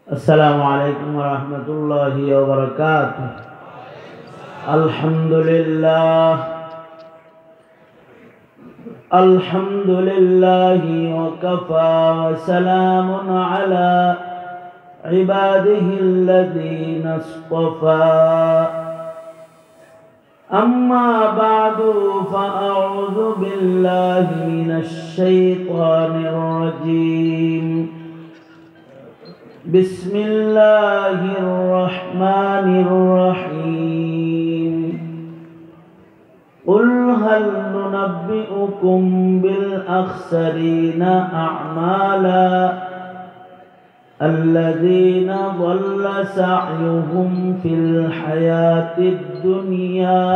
السلام عليكم ورحمة الله وبركاته. الحمد لله وكفى وسلام على عباده الذين اصطفى. أما بعد فأعوذ بالله من الشيطان الرجيم. بسم الله الرحمن الرحيم. قل هل ننبئكم بالأخسرين أعمالا الذين ضل سعيهم في الحياة الدنيا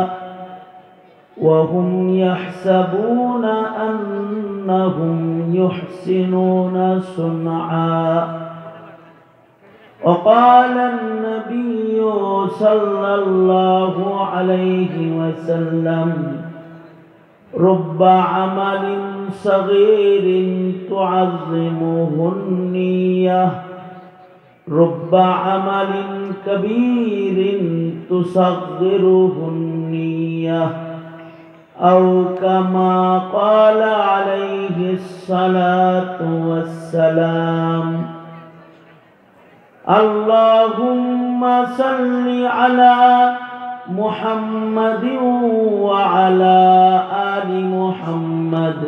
وهم يحسبون أنهم يحسنون صنعا. وقال النبي صلى الله عليه وسلم: رب عمل صغير تعظمه النية رب عمل كبير تصغره النية، أو كما قال عليه الصلاة والسلام. اللهم صل على محمد وعلى آل محمد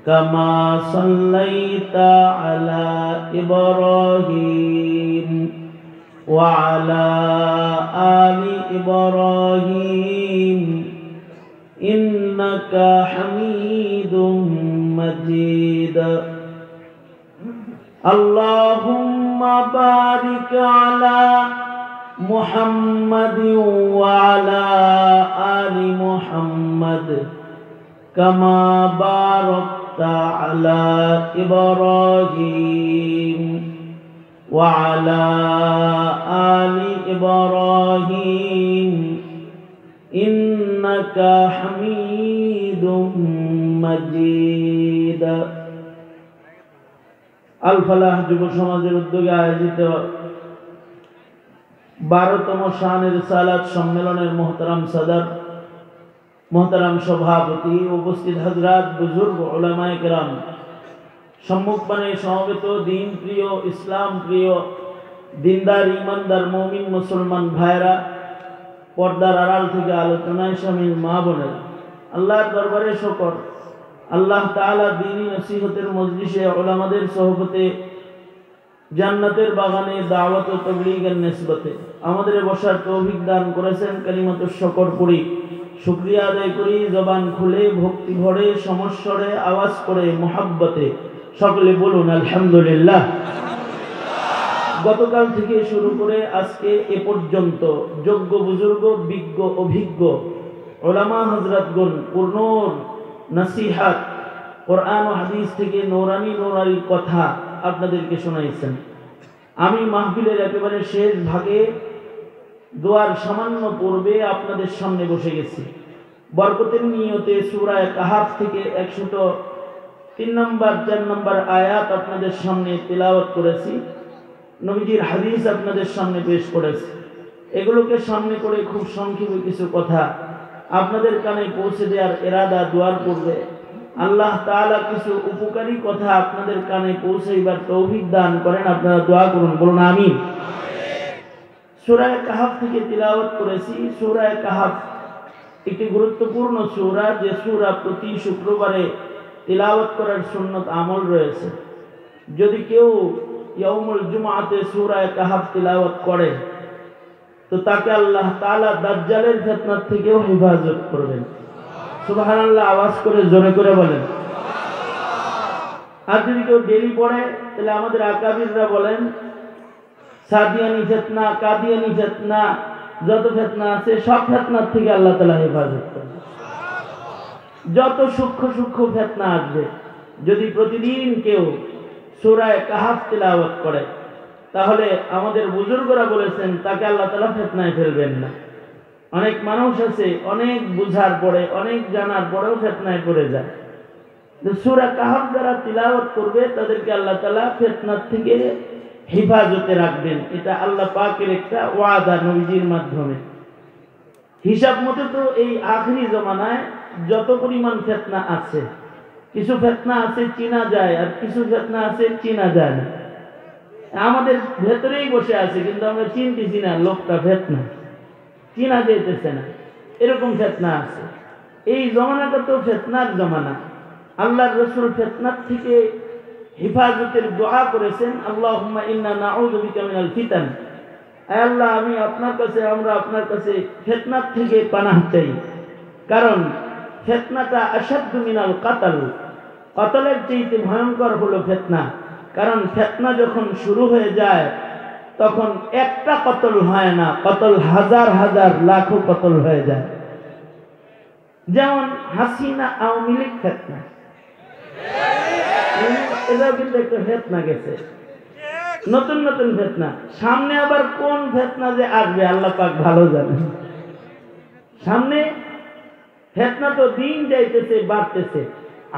كما صليت على إبراهيم وعلى آل إبراهيم إنك حميد مجيد. اللهم بارك على محمد وعلى آل محمد كما باركت على إبراهيم وعلى آل إبراهيم إنك حميد مجيد. আল ফালাহ যুব সমাজের উদ্যোগে আয়োজিত 12তম শানের রিসালাত সম্মেলনের মোহতারাম সদর, মোহতারাম সভাপতি, উপস্থিত হযরত, বুজুর্গ, উলামায়ে কেরাম, সম্মুখপানে সমবেত দিন প্রিয়, ইসলাম প্রিয়, দিনদার, ইমানদার, মুমিন মুসলমান ভাইরা, পর্দার আড়াল থেকে আলোচনায় শামিল মা বোনেরা, আল্লাহর দরবারে শুকর, আল্লাহ তাআলা দ্বীনি নসিহতের মজলিসে উলামাদের সোহবতে জান্নাতের বাগানে দাওয়াত ও তাবলীগের নিসবতে আমাদের বসার তৌফিক দান করেছেন। কালিমাতুশ শুকর পড়ি, শুকরিয়া আদায় করি জবান খুলে, ভক্তি ভরে, সমস্বরে, আওয়াজ করে, মুহাব্বতে সকলে বলুন আলহামদুলিল্লাহ। গতকাল থেকে শুরু করে আজকে এ পর্যন্ত যোগ্য, বুজুর্গ, বিজ্ঞ, অভিজ্ঞ উলামা হযরতগণ পূর্ণ নসিহত, কোরআন ও হাদিস থেকে নূরানি নূরানি কথা আপনাদেরকে শোনাইছেন। আমি মাহফিলের একেবারে শেষ ভাগে দোয়ার সামান্য পূর্বে আপনাদের সামনে বসে গেছি। বরকতের নিয়তে সূরা কাহাফ থেকে 103 নম্বর 4 নম্বর আয়াত আপনাদের সামনে তিলাওয়াত করেছি। নবীজির হাদিস আপনাদের সামনে পেশ করেছি। এগুলোকে সামনে করে খুব সংক্ষেপে কিছু কথা আপনাদের কানে পৌঁছে দেওয়ার ইরাদা দোয়ার পূর্বে আল্লাহ তাআলা কিছু উপকারী কথা আপনাদের কানে পৌঁছাইবার তৌফিক দান করেন। আপনারা দোয়া করুন, বলুন আমিন। সূরা কাহাফ থেকে তিলাওয়াত করেছি। সূরা কাহাফ একটি গুরুত্বপূর্ণ সূরা, যে সূরা প্রতি শুক্রবারে তিলাওয়াত করার সুন্নত আমল রয়েছে। যদি কেউ ইয়াউমুল জুমআতে সূরা কাহাফ তিলাওয়াত করে তো তাকে আল্লাহ তাআলা দাজ্জালের ফিতনা থেকেও হেফাজত করবেন। সুবহানাল্লাহ, আওয়াজ করে জোরে করে বলেন। আর যদি কেউ ডেলি পড়ে তাহলে আমাদের আকাবিররা বলেন সাদিয়ানি ফিতনা, কাদিয়ানি ফিতনা, যত ফিতনা আছে সব ফিতনার থেকে আল্লাহ তাআলা হেফাজত করবেন। যত সূক্ষ্ম সূক্ষ্ম ফিতনা আসবে, যদি প্রতিদিন কেউ সূরা কাহাফ তিলাওয়াত করে তাহলে আমাদের বুজুর্গরা বলেছেন তাকে আল্লাহ তাআলা ফিতনায় ফেলবেন না। অনেক মানুষ আছে অনেক বুঝার পরে, অনেক জানার পরেও ফিতনায় পড়ে যায়। সূরা কাহফ যারা তিলাওয়াত করবে তাদেরকে আল্লাহ তাআলা ফিতনার থেকে হেফাজতে রাখবেন। এটা আল্লাহ পাকের একটা ওয়াদা নবীজির মাধ্যমে। হিসাব মতে তো এই আখিরি জমানায় যত পরিমাণ ফিতনা আছে, কিছু ফিতনা আছে চিনা যায় আর কিছু ফিতনা আছে চিনা যায় না। আমাদের ভেতরেই বসে আছে কিন্তু আমরা চিনতেছি না লোকটা ফিতনা, চিনা যেতেছে না, এরকম ফিতনা আছে। এই জমানাটা তো ফিতনার জমানা। আল্লাহর রাসূল ফিতনার থেকে হেফাজতের দোয়া করেছেন, আল্লাহুম্মা ইন্না নাউযু বিকা মিনাল ফিতান। আয় আল্লাহ, আমরা আপনার কাছে ফিতনার থেকে পানাহ চাই। কারণ ফিতনাটা আশাদ্দু মিনাল কাতাল, কতলের চাইতে ভয়ঙ্কর হলো ফিতনা। কারণ ফিতনা যখন শুরু হয়ে যায় তখন একটা কতল হয় না, কতল হাজার হাজার লাখো কতল হয়ে যায়। যেমন হাসিনা আওয়ামী লীগ ফিতনা, এটাও কিন্তু একটা ফিতনা গেছে, নতুন নতুন ফিতনা। সামনে আবার কোন ফিতনা যে আসবে আল্লাহ পাক ভালো জানেন। সামনে ফিতনা তো দিন যাইতেছে, বাড়তেছে।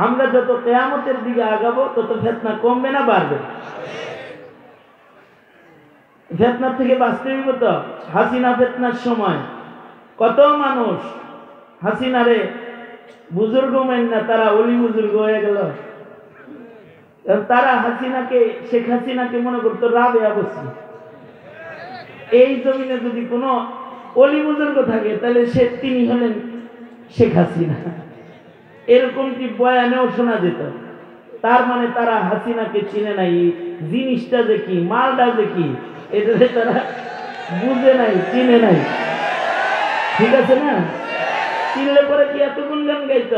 আমরা যত কিয়ামতের দিকে আগাবো তত ফিতনা কমবে না বাড়বে? ফিতনার থেকে বাঁচতে হইব তো। হাসিনা ফিতনার সময় কত মানুষ হাসিনারে বুজুর্গ মেন না, তারা অলি বুজুর্গ হয়ে গেল। তারা শেখ হাসিনাকে মনে করতো রাবেয়া বসি। এই জমিনে যদি কোনো অলি বুজুর্গ থাকে তাহলে তিনি হলেন শেখ হাসিনা, এরকম কি বয়ানেও শোনা যেত। তার মানে তারা হাসিনাকে চিনে নাই, জিনিসটা যে কি, মালটা যে কি, এটা তারা বুঝে নাই, চিনে নাই। ঠিক আছে না? চিনলে পরে কি এত গুণগান গাইত?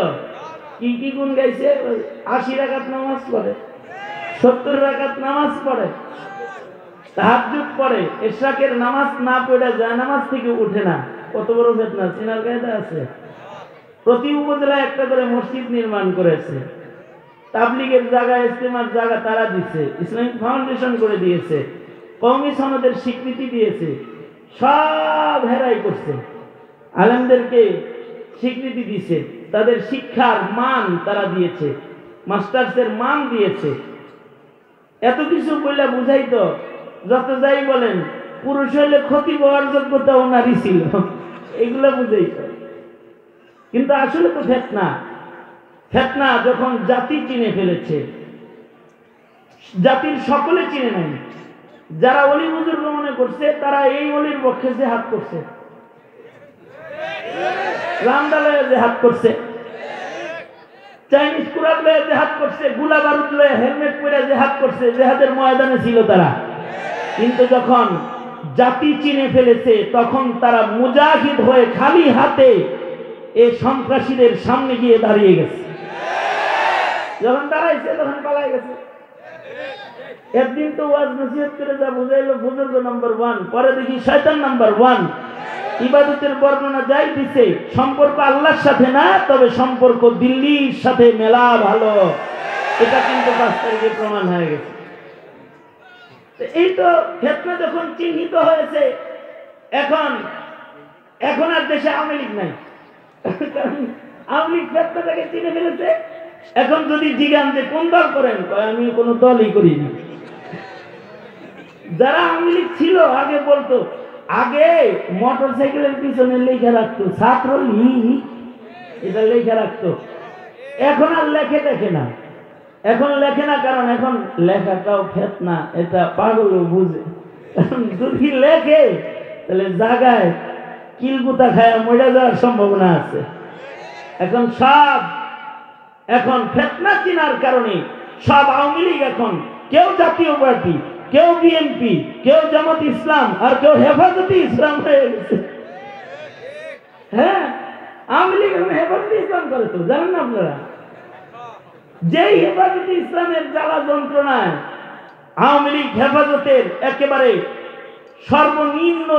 কি কি গুণ গাইছে? 80 রাকাত নামাজ পড়ে, 70 রাকাত নামাজ পড়ে, তাহাজ্জুদ পড়ে, ইশরাকের নামাজ না পড়ে যায় নামাজ থেকে উঠে না। কত বড় ফিতনা চিনার কায়দা আছে। প্রতি উপজেলায় একটা করে মসজিদ নির্মাণ করেছে, তাবলীগের জায়গা, ইজতেমার জায়গা তারা দিচ্ছে, ইসলামিক ফাউন্ডেশন করে দিয়েছে, কওমি সনদের স্বীকৃতি দিয়েছে, সব হেরাই করছে। আলেমদেরকে স্বীকৃতি দিয়েছে, তাদের শিক্ষার মান তারা দিয়েছে, মাস্টার্সের মান দিয়েছে। এত কিছু বলে বুঝাইতো, যত যাই বলেন পুরুষ হইলে ক্ষতি হওয়ার যোগ্যতা ওনারই ছিল, এগুলো বুঝাইতো। কিন্তু আসলে তো ফিতনা যখন জাতি চিনে ফেলেছে, জাতির সকলে চিনে নাই। যারা অলি বুজুর্গ মনে করছে তারা এই অলির পক্ষে জিহাদ করছে, রামদালয়ে জিহাদ করছে, চাইনিজ কুরাত লয়ে জিহাদ করছে, গুলা বারুদ লয়ে হেলমেট পরে জিহাদ করছে, জিহাদের ময়দানে ছিল তারা। কিন্তু যখন জাতি চিনে ফেলেছে তখন তারা মুজাহিদ হয়ে খালি হাতে এই সন্ত্রাসীদের সামনে গিয়ে দাঁড়িয়ে গেছে। যখন দাঁড়াইছে তখন পালাই গেছে। একদিন তো ওয়াজ নসিহত করে যা বুঝাইলো বুজুর্গ নাম্বার 1, পরে দেখি শয়তান নাম্বার 1। ইবাদতের বর্ণনা যাই দিছে, সম্পর্ক আল্লাহর সাথে না, তবে সম্পর্ক দিল্লির সাথে মেলা ভালো। এটা কিন্তু 5 তারিখে প্রমাণ হয়ে গেছে। এই তো ফিতনা যখন চিহ্নিত হয়েছে, এখন আর দেশে আওয়ামী লীগ নাই, কারণ আওয়ামী লীগ ফিতনাটাকে চিনে ফেলেছে। এখন যদি জিজ্ঞান যে কোন দল করেন, আমি কোনো দলই করি না। যারা আওয়ামী লীগ ছিল আগে বলতো, আগে মোটর সাইকেলের পিছনে লেখা রাখতো ছাত্র লীগ, এটা লেখা রাখতো। এখন আর দেখে না, এখন লেখে না, কারণ এখন লেখাটাও ফিতনা, এটা পাগলও বুঝে। যদি লেখে তাহলে জায়গায় কিলকুতা খায় মরে যাওয়ার সম্ভাবনা আছে। এখন ফিতনা চিনার কারণে সব আওয়ামী লীগ এখন কেউ জাতীয় পার্টি, কেউ বিএনপি, কেউ জামাত ইসলাম, আর কেউ হেফাজতে ইসলাম হয়ে গেছে। হ্যাঁ, আওয়ামী লীগ এখন হেফাজতে ইসলাম করে, তো জানেন না আপনারা? যেই হেফাজতে ইসলামের জ্বালা যন্ত্রণায় আওয়ামী লীগ হেফাজতের একেবারে সর্বনিম্ন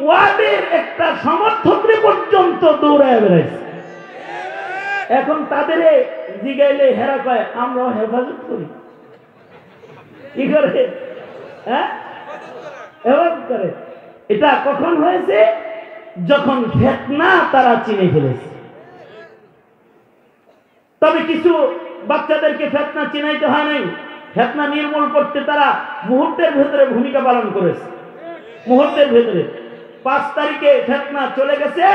ওয়ার্ডের একটা সমর্থকরে পর্যন্ত দৌড়ায় বেড়াইছে। এখন তাদের জিগাইলে হেরা কয় আমরাও হেফাজত করি। কি করে? হ্যাঁ, হেফাজত করে। এটা কখন হয়েছে? যখন ফিতনা তারা চিনে ফেলেছে। তবে কিছু বাচ্চাদেরকে ফিতনা চিনাইতে হয় নাই, ফিতনা নির্মূল করতে তারা মুহূর্তের ভেতরে ভূমিকা পালন করেছে। মুহূর্তের ভেতরে 5 তারিখে ফিতনা চলে গেছে,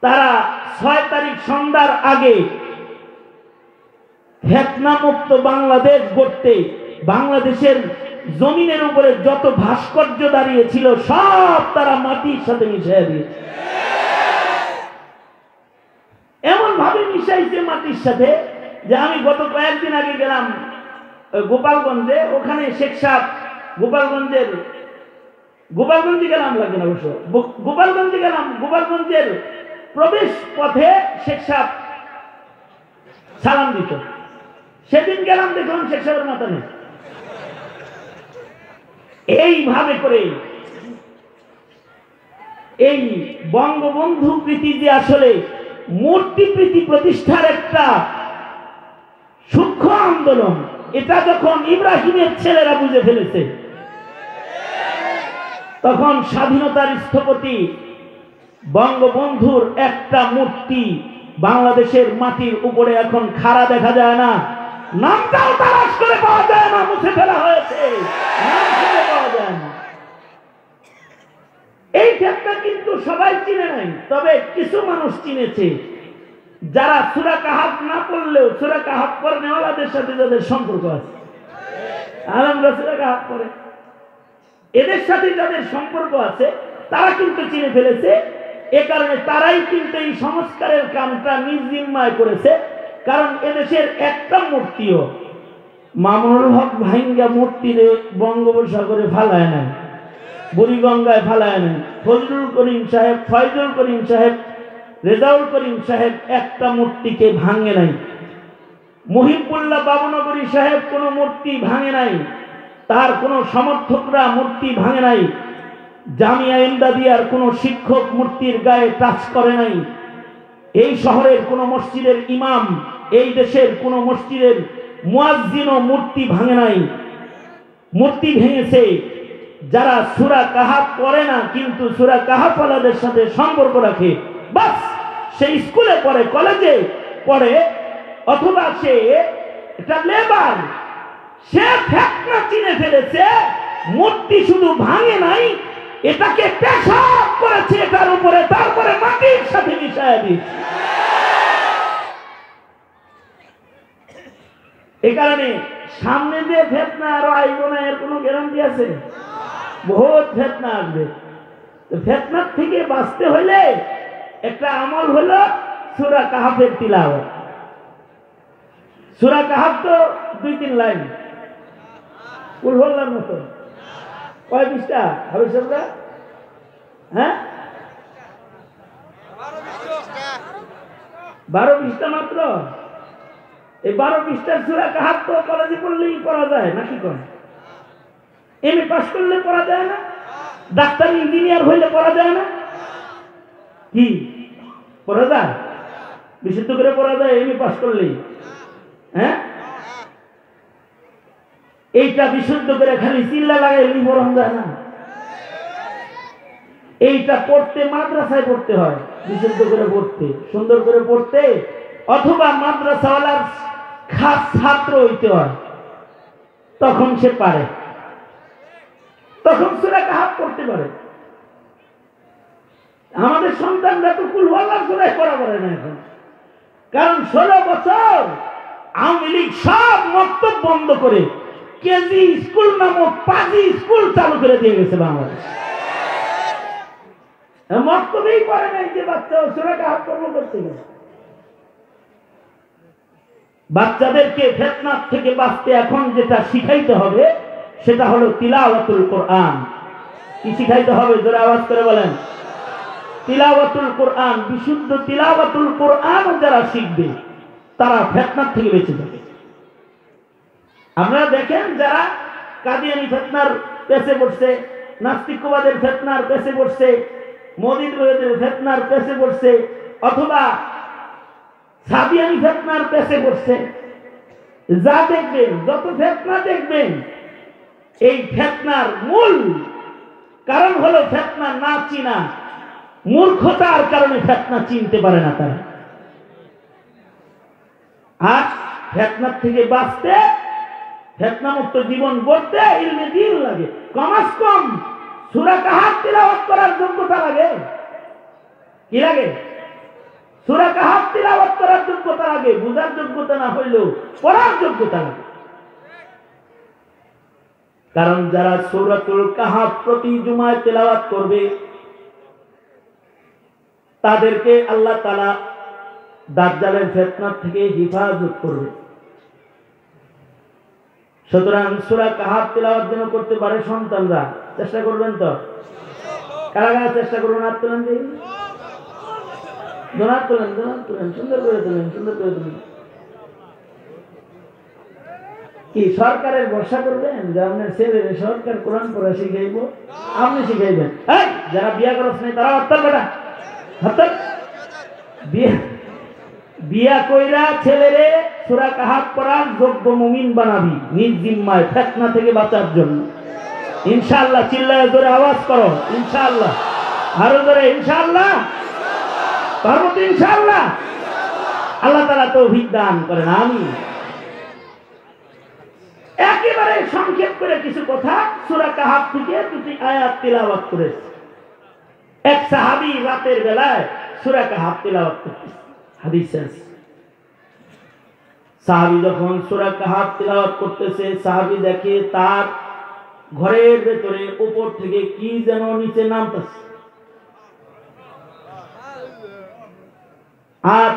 তারা 6 তারিখ সন্ধ্যার আগে ফিতনা মুক্ত বাংলাদেশ গড়তে বাংলাদেশের জমিনের উপরে যত ভাস্কর্য দাঁড়িয়েছিল সব তারা মাটির সাথে মিশিয়ে দিয়েছে। এমন ভাবে মিশাইছে মাটির সাথে যে আমি গত কয়েকদিন আগে গেলাম গোপালগঞ্জে, ওখানে শেখ সাহেব গোপালগঞ্জে গেলাম, লাগে না অবশ্য, গোপালগঞ্জে গেলাম, গোপালগঞ্জের প্রবেশ পথে শেখ সাহেব সালাম দিত। সেদিন গেলাম, দেখলাম শেখ সাহেবের মাথা নেই। এইভাবে করে এই বঙ্গবন্ধু প্রীতি যে আসলে মূর্তি প্রীতি প্রতিষ্ঠার একটা সূক্ষ্ম আন্দোলন, এটা যখন ইব্রাহিমের ছেলেরা বুঝে ফেলেছে, তখন স্বাধীনতার স্থপতি বঙ্গবন্ধুর একটা মূর্তি বাংলাদেশের মাটির উপরে এখন খাড়া দেখা যায় না, নামটাও তালাশ করে পাওয়া যায় না, মুছে ফেলা হয়েছে, নাম খুঁজে পাওয়া যায় না। এই ক্ষেত্রে কিন্তু সবাই চিনে নাই, তবে কিছু মানুষ চিনেছে, যারা সূরা কাহাফ না পড়লেও সূরা কাহাফ পড়নেওয়ালাদের সাথে যাদের সম্পর্ক আছে, আলেমরা সূরা কাহাফ পড়ে, এদের সাথে যাদের সম্পর্ক আছে তারা কিন্তু চিনে ফেলেছে। এ কারণে তারাই কিন্তু এই সংস্কারের কামটা নিজ জিম্মায় করেছে। কারণ এদেশের একটা মূর্তিও মামুনুল হক ভাইঙ্গা মূর্তিরে বঙ্গোপসাগরে ফালায় নাই, বুড়িগঙ্গায় ফালায় নাই, ফজলুল করিম সাহেব, ফয়জুল করিম সাহেব, রেজাউল করিম সাহেব একটা মূর্তিকে ভাঙে নাই, মুহিবুল্লাহ বাবুনগরী সাহেব কোনো মূর্তি ভাঙে নাই, তার কোনো সমর্থকরা মূর্তি ভাঙে নাই, জামিয়া ইমদাদিয়ার কোনো শিক্ষক মূর্তির গায়ে টাচ করে নাই, এই শহরের কোনো মসজিদের ইমাম, এই দেশের কোনো মসজিদের মুয়াজ্জিনও মূর্তি ভাঙে নাই। মূর্তি ভেঙেছে যারা সূরা কাহাফ পড়ে না কিন্তু সূরা কাহাফওয়ালাদের সাথে সম্পর্ক রাখে, বাস সে স্কুলে পড়ে, কলেজে পড়ে, অথবা সে এটা লেবার, সে ফিতনা চিনে ফেলেছে। মূর্তি শুধু ভাঙে নাই, এটাকে পেশাব করেছে এটার উপরে, তারপরে মাটির সাথে মিশিয়ে দিয়েছে। এই কারণে সামনে যে ফিতনা আরো আসবে না এর কোনো গ্যারান্টি আছে? বহুত ফিতনা আসবে। ফিতনার থেকে বাঁচতে হলে একটা আমল হলো সূরা কাহাফের তিলাওয়াত। সূরা কাহাফ তো 2-3 লাইন, কুল হল্লার মতো। কয় পৃষ্ঠা হবে সেটা? হ্যাঁ, 12 পৃষ্ঠা মাত্র। এই 12 পৃষ্ঠার সূরা কাহাফ তো কলেজে পড়লেই পড়া যায় নাকি? কোন এমএ পাস করলে পড়া যায় না? ডাক্তার ইঞ্জিনিয়ার হইলে পড়া যায় না? কি পড়া যায়? বিশুদ্ধ করে পড়া যায় এমএ পাস করলেই? হ্যাঁ, এইটা বিশুদ্ধ করে খালি চিল্লা লাগাইলে পড়া যায় না। এইটা পড়তে মাদ্রাসায় পড়তে হয়, বিশুদ্ধ করে পড়তে, সুন্দর করে পড়তে, অথবা মাদ্রাসাওয়ালার খাস ছাত্র হইতে হয়, তখন সে পারে, তখন সূরা কাহাফ পড়তে পারে। আমাদের সন্তানরা তো কুল ওয়াল্লাহ সূরা পড়া পারে না এখন, কারণ 16 বছর আওয়ামী লীগ সব মক্তব বন্ধ করে কেজি স্কুল নামক পাজি স্কুল চালু করে দিয়ে গেছে বাংলাদেশ। মক্তবেই পড়ে নাই যে বাচ্চা সূরা কাহাফ পড়বে করতে গেছে। বাচ্চাদেরকে ফিতনার থেকে বাঁচতে এখন যেটা শিখাইতে হবে সেটা হলো তিলাওয়াতুল কোরআন। কি শিখাইতে হবে? জোরে আওয়াজ করে বলেন, তিলাওয়াতুল কোরআন। বিশুদ্ধ তিলাওয়াতুল কোরআন যারা শিখবে তারা ফিতনার থেকে বেঁচে যাবে। আপনারা দেখেন যারা কাদিয়ানি ফিতনার পেছে পড়ছে, নাস্তিকবাদের ফিতনার পেছে পড়ছে, মওদুদীদের ফিতনার পেছে পড়ছে, অথবা সাদিয়ানি ফিতনার পেছে পড়ছে, যা দেখবেন, যত ফিতনা দেখবেন, এই ফিতনার মূল কারণ হলো ফিতনা না চিনা, মূর্খতার কারণে ফিতনা চিনতে পারে না তারা। আর ফিতনার থেকে বাঁচতে, ফিতনা মুক্ত জীবন গড়তে ইলমে দ্বীন লাগে। কমাস কম সূরা কাহাফ তিলাওয়াত করার যোগ্যতা লাগে। কি লাগে? সূরা কাহাফ তিলাওয়াত করার যোগ্যতা লাগে। বুঝার যোগ্যতা না হইলেও পড়ার যোগ্যতা লাগে। কারণ যারা সূরাতুল কাহাফ প্রতি জুমায় তেলাওয়াত করবে তাদেরকে আল্লাহ তাআলা দাজ্জালের ফিতনা থেকে হেফাজত করবে। সুতরাং সূরা কাহাফ তেলাওয়াত যেন করতে পারে সন্তানরা, চেষ্টা করবেন তো? কারা কারা চেষ্টা করুন? হাত তোলেন দেখি। দোনাত তোলেন, দোনাত তোলেন, সুন্দর করে তোলেন, সুন্দর করে তোলেন। কি সরকারের ভরসা করবেন যে আপনার ছেলের সরকার কোরআন পড়া শিখাইব? আপনি শিখাইবেন? এই যারা বিয়া করছ নাই তারা হত্যার বেটা, হত্যার বিয়া কইরা ছেলেরে সূরা কাহাফ পড়ার যোগ্য মুমিন বানাবি নিজ জিম্মায় ফিতনা থেকে বাঁচার জন্য। ইনশাআল্লাহ চিল্লায় জোরে আওয়াজ করো ইনশাআল্লাহ, আরো জোরে ইনশাআল্লাহ, পারবো ইনশাআল্লাহ। আল্লাহ তাআলা তৌফিক দান করেন, আমিন। একেবারে সংক্ষেপ করে কিছু কথা সূরা কাহাফ থেকে দুটি আয়াত তিলাওয়াত করেছে। এক সাহাবী রাতের বেলায় সূরা কাহাফ তিলাওয়াত করতেছে। হাদিসে আছে সাহাবী যখন সূরা কাহাফ তিলাওয়াত করতেছে, সাহাবী দেখে তার ঘরের ভেতরে উপর থেকে কি যেন নিচে নামতেছে, আর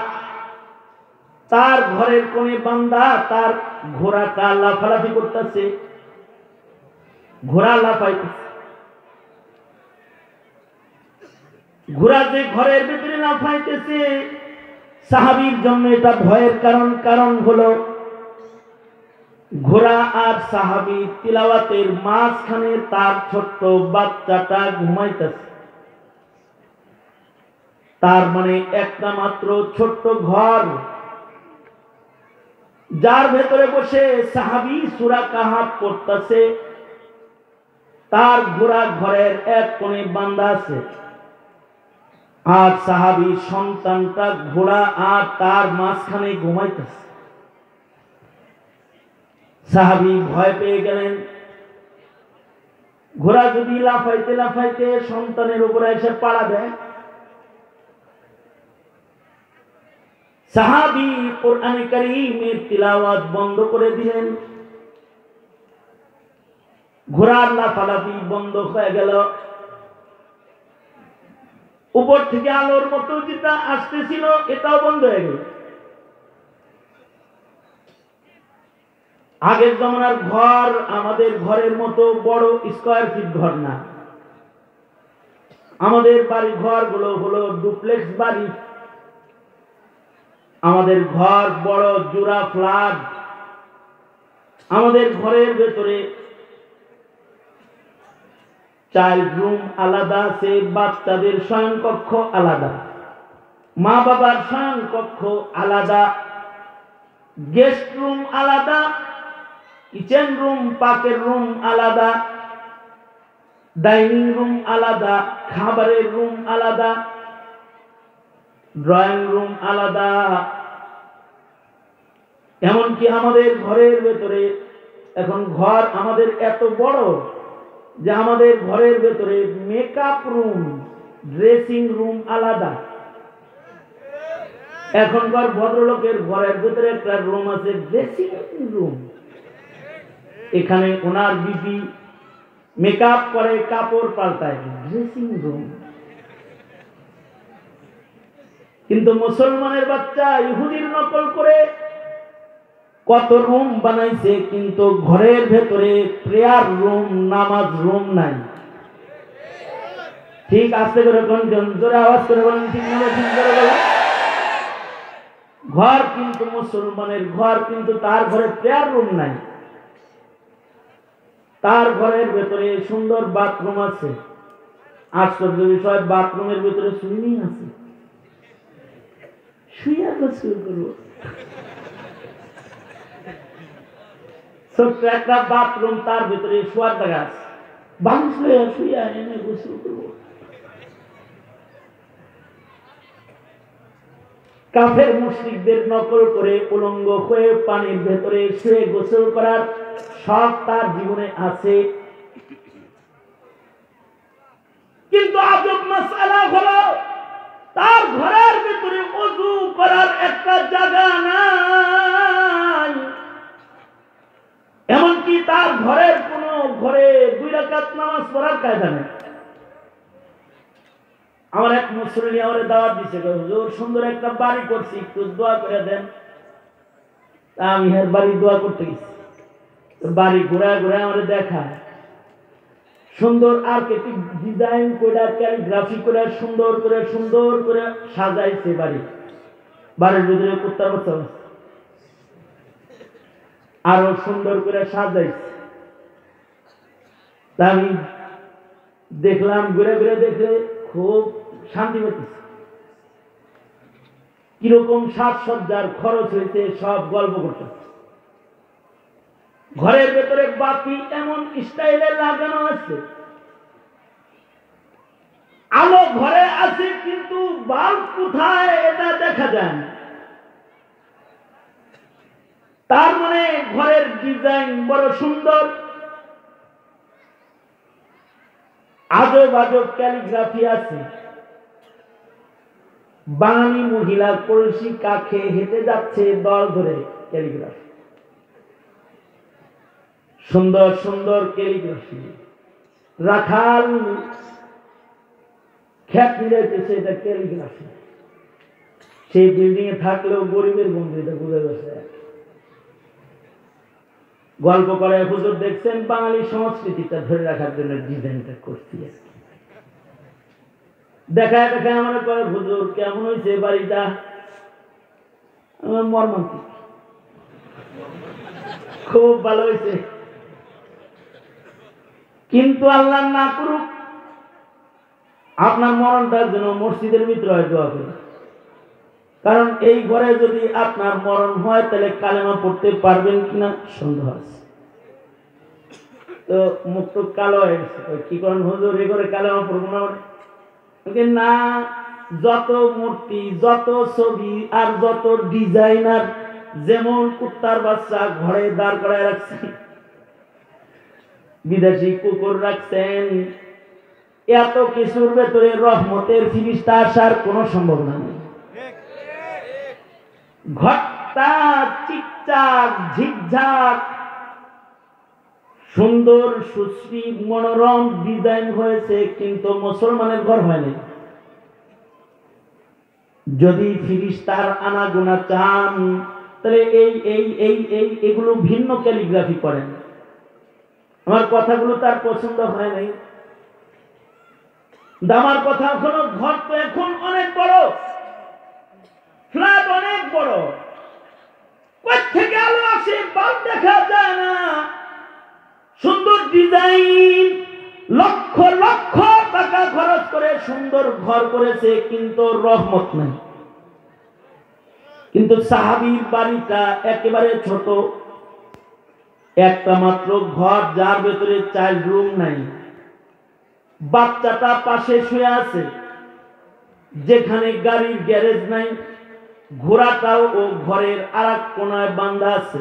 তার ঘরের কোণে বান্দা তার ঘোড়াটা লাফালাফি করতেছে, ঘোড়া লাফাইতেছে। ঘোড়া যে ঘরের ভেতরে লাফাইতেছে, সাহাবীর জন্য এটা ভয়ের কারণ হলো ঘোড়া আর সাহাবী তিলাওয়াতের মাঝখানে তার ছোট্ট বাচ্চাটা ঘুমাইতেছে। তার মানে একটা মাত্র ছোট্ট ঘর, যার ভেতরে বসে সাহাবী সূরা কাহাফ পড়তেছে, তার ঘোড়া ঘরের এক কোণে বান্দা আছে, আর সাহাবী সন্তানটা ঘোড়া আর তার মাঝখানে ঘুমাইতেছে। সাহাবী ভয় পেয়ে গেলেন, ঘোড়া যদি লাফাইতে লাফাইতে সন্তানের উপরে এসে পাড়া দেয়। সাহাবী কোরআনে কারীমের তিলাওয়াত বন্ধ করে দিলেন, ঘোড়ার লাফালাফি বন্ধ হয়ে গেল। উপর থেকে আলোর মতো যেটা আসতেছিল এটাও বন্ধ হয়ে গেল। আগের জমানার ঘর আমাদের ঘরের মতো বড় স্কয়ার ফিট ঘর না, আমাদের বাড়ি ঘর গুলো হলো ডুপ্লেক্স বাড়ি। আমাদের ঘর বড় জোড়া ফ্ল্যাট। আমাদের ঘরের ভেতরে চাইল্ড রুম আলাদা আছে, বাচ্চাদের শয়নকক্ষ আলাদা, মা বাবার শয়নকক্ষ আলাদা, গেস্ট রুম আলাদা, কিচেন রুম পাকের রুম আলাদা, ডাইনিং রুম আলাদা, খাবারের রুম আলাদা, ড্রয়িং রুম আলাদা। এমনকি আমাদের ঘরের ভেতরে এখন ঘর আমাদের এত বড় যে আমাদের ঘরের ভেতরে মেকআপ রুম, ড্রেসিং রুম আলাদা। এখনকার ভদ্রলোকের ঘরের ভেতরে একটা রুম আছে ড্রেসিং রুম, এখানে ওনার বিবি মেকআপ করে, কাপড় পাল্টায়, ড্রেসিং রুম। কিন্তু মুসলমানের বাচ্চা ইহুদির নকল করে কত রুম বানাইছে, কিন্তু ঘরের ভেতরে প্রেয়ার রুম, নামাজ রুম নাই। ঠিক আস্তে করে জোরে আওয়াজ করে বলেন, ঠিক না? ঠিক করে বলেন। ঘর কিন্তু মুসলমানের ঘর, কিন্তু তার ঘরে প্রেয়ার রুম নাই। তার ঘরের ভেতরে সুন্দর বাথরুম আছে। আশ্চর্য বিষয়, বাথরুমের ভেতরে সুইমিং আছে। শুইয়া গোসল করবো, ছোট্ট একটা বাথরুম, তার ভিতরে শোয়ার জায়গা আছে, বালিশ লইয়া শুইয়া এনে গোসল করবো। কাফের মুশরিকদের নকল করে উলঙ্গ হয়ে পানির ভেতরে শুয়ে গোসল করার শখ তার জীবনে আছে। কিন্তু আজব মাসআলা হলো তার ঘরের ভিতরে ওযু করার একটা জায়গা নাই। এমনকি তার ঘরের কোনো ঘরে 2 রাকাত নামাজ পড়ার কায়দা নেই। আমার এক মুসল্লি আমারে দাওয়াত দিছে, হুজুর সুন্দর একটা বাড়ি করছি, একটু দোয়া করে দেন। আমি এর বাড়ি দোয়া করতে গেছি, বাড়ি ঘুরা ঘুরা আমারে দেখায় সুন্দর আর্কিটেক্ট ডিজাইন করে ক্যালিগ্রাফি করে সুন্দর করে সাজাইছে বাড়ি। বাড়ির ভিতরে কুত্তার বাচ্চা আরো সুন্দর করে সাজাইছে। আমি দেখলাম, ঘুরে ঘুরে দেখলে খুব শান্তি পেতেছে। কিরকম সাজসজ্জার খরচ হয়েছে সব গল্প করতেছে। ঘরের ভেতরে বাতি এমন স্টাইলে লাগানো আছে, আলো ঘরে আছে কিন্তু বাল্ব কোথায় এটা দেখা যায় না। তার মানে ঘরের ডিজাইন বড় সুন্দর, আজব আজব ক্যালিগ্রাফি আছে। বাঙালি মহিলা কলসি কাখে হেঁটে যাচ্ছে দল ধরে, ক্যালিগ্রাফি সুন্দর সুন্দর ক্যালিগ্রাফি। রাখাল খ্যাত মিলাইতেছে, এটা ক্যালিগ্রাফি। সেই বিল্ডিং এ থাকলেও গরিবের বন্ধু, এটা বুঝে গেছে। গল্প করে হুজুর দেখছেন বাঙালি সংস্কৃতিটা ধরে রাখার জন্য ডিজাইনটা করছি। দেখায় দেখায় আমার কয় হুজুর কেমন হয়েছে বাড়িটা? আমার মর্মান্তিক, খুব ভালো হয়েছে। কিন্তু আল্লাহ না করুক আপনার মরণটার জন্য মসজিদের ভিতরে হয় দোয়া করি। কারণ এই ঘরে যদি আপনার মরণ হয় তাহলে কালেমা পড়তে পারবেন কিনা সন্দেহ আছে। তো মুখ তো কালো হয়ে গেছে, কি করেন হুজুর এই ঘরে কালেমা পড়বো না? না, যত মূর্তি, যত ছবি আর যত ডিজাইনার, যেমন কুত্তার বাচ্চা ঘরে দাঁড় করায় রাখছেন, বিদেশি কুকুর রাখছেন, এত কিছুর ভেতরে রহমতের ফিরিস্তা আসার কোন সম্ভাবনা নেই। ঘরটা চিকচাক ঝিকঝাক সুন্দর সুশ্রী মনোরম ডিজাইন হয়েছে, কিন্তু মুসলমানের ঘর হয়নি। যদি ফিরিস্তার আনাগোনা চান তাহলে এগুলো ভিন্ন ক্যালিগ্রাফি করেন। আমার কথাগুলো তার পছন্দ হয় নাই। আমার কথা হলো ঘর তো এখন অনেক বড়, ফ্ল্যাট অনেক বড়, কোথা থেকে আলো আসে বাল্ব দেখা যায় না। সুন্দর ডিজাইন, লক্ষ লক্ষ টাকা খরচ করে সুন্দর ঘর করেছে, কিন্তু রহমত নাই। কিন্তু সাহাবীর বাড়িটা একেবারে ছোট, একটা মাত্র ঘর, যার ভেতরে 4 রুম নাই। বাচ্চাটা পাশে শুয়ে আছে, যেখানে গাড়ির গ্যারেজ নাই, ঘোড়াটাও ও ঘরের আরেক কোনায় বাঁধা আছে।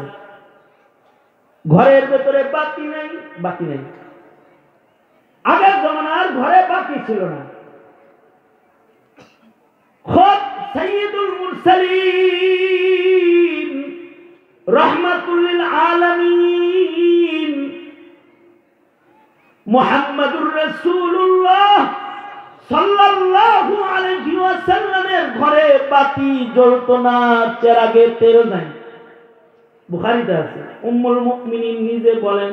ঘরের ভেতরে বাতি নাই, বাতি নাই। আগের জমানার ঘরে বাতি ছিল না। খোদ সাইয়্যিদুল মুরসালিন রাহমাতুল লিল আলামিন মুহাম্মাদুর রাসূলুল্লাহ সাল্লাল্লাহু আলাইহি ওয়াসাল্লামের ঘরে বাতি জ্বলতো না, চেরাগে তেল নাই। বুখারীতে আছে। উম্মুল মুমিনিন নিজে বলেন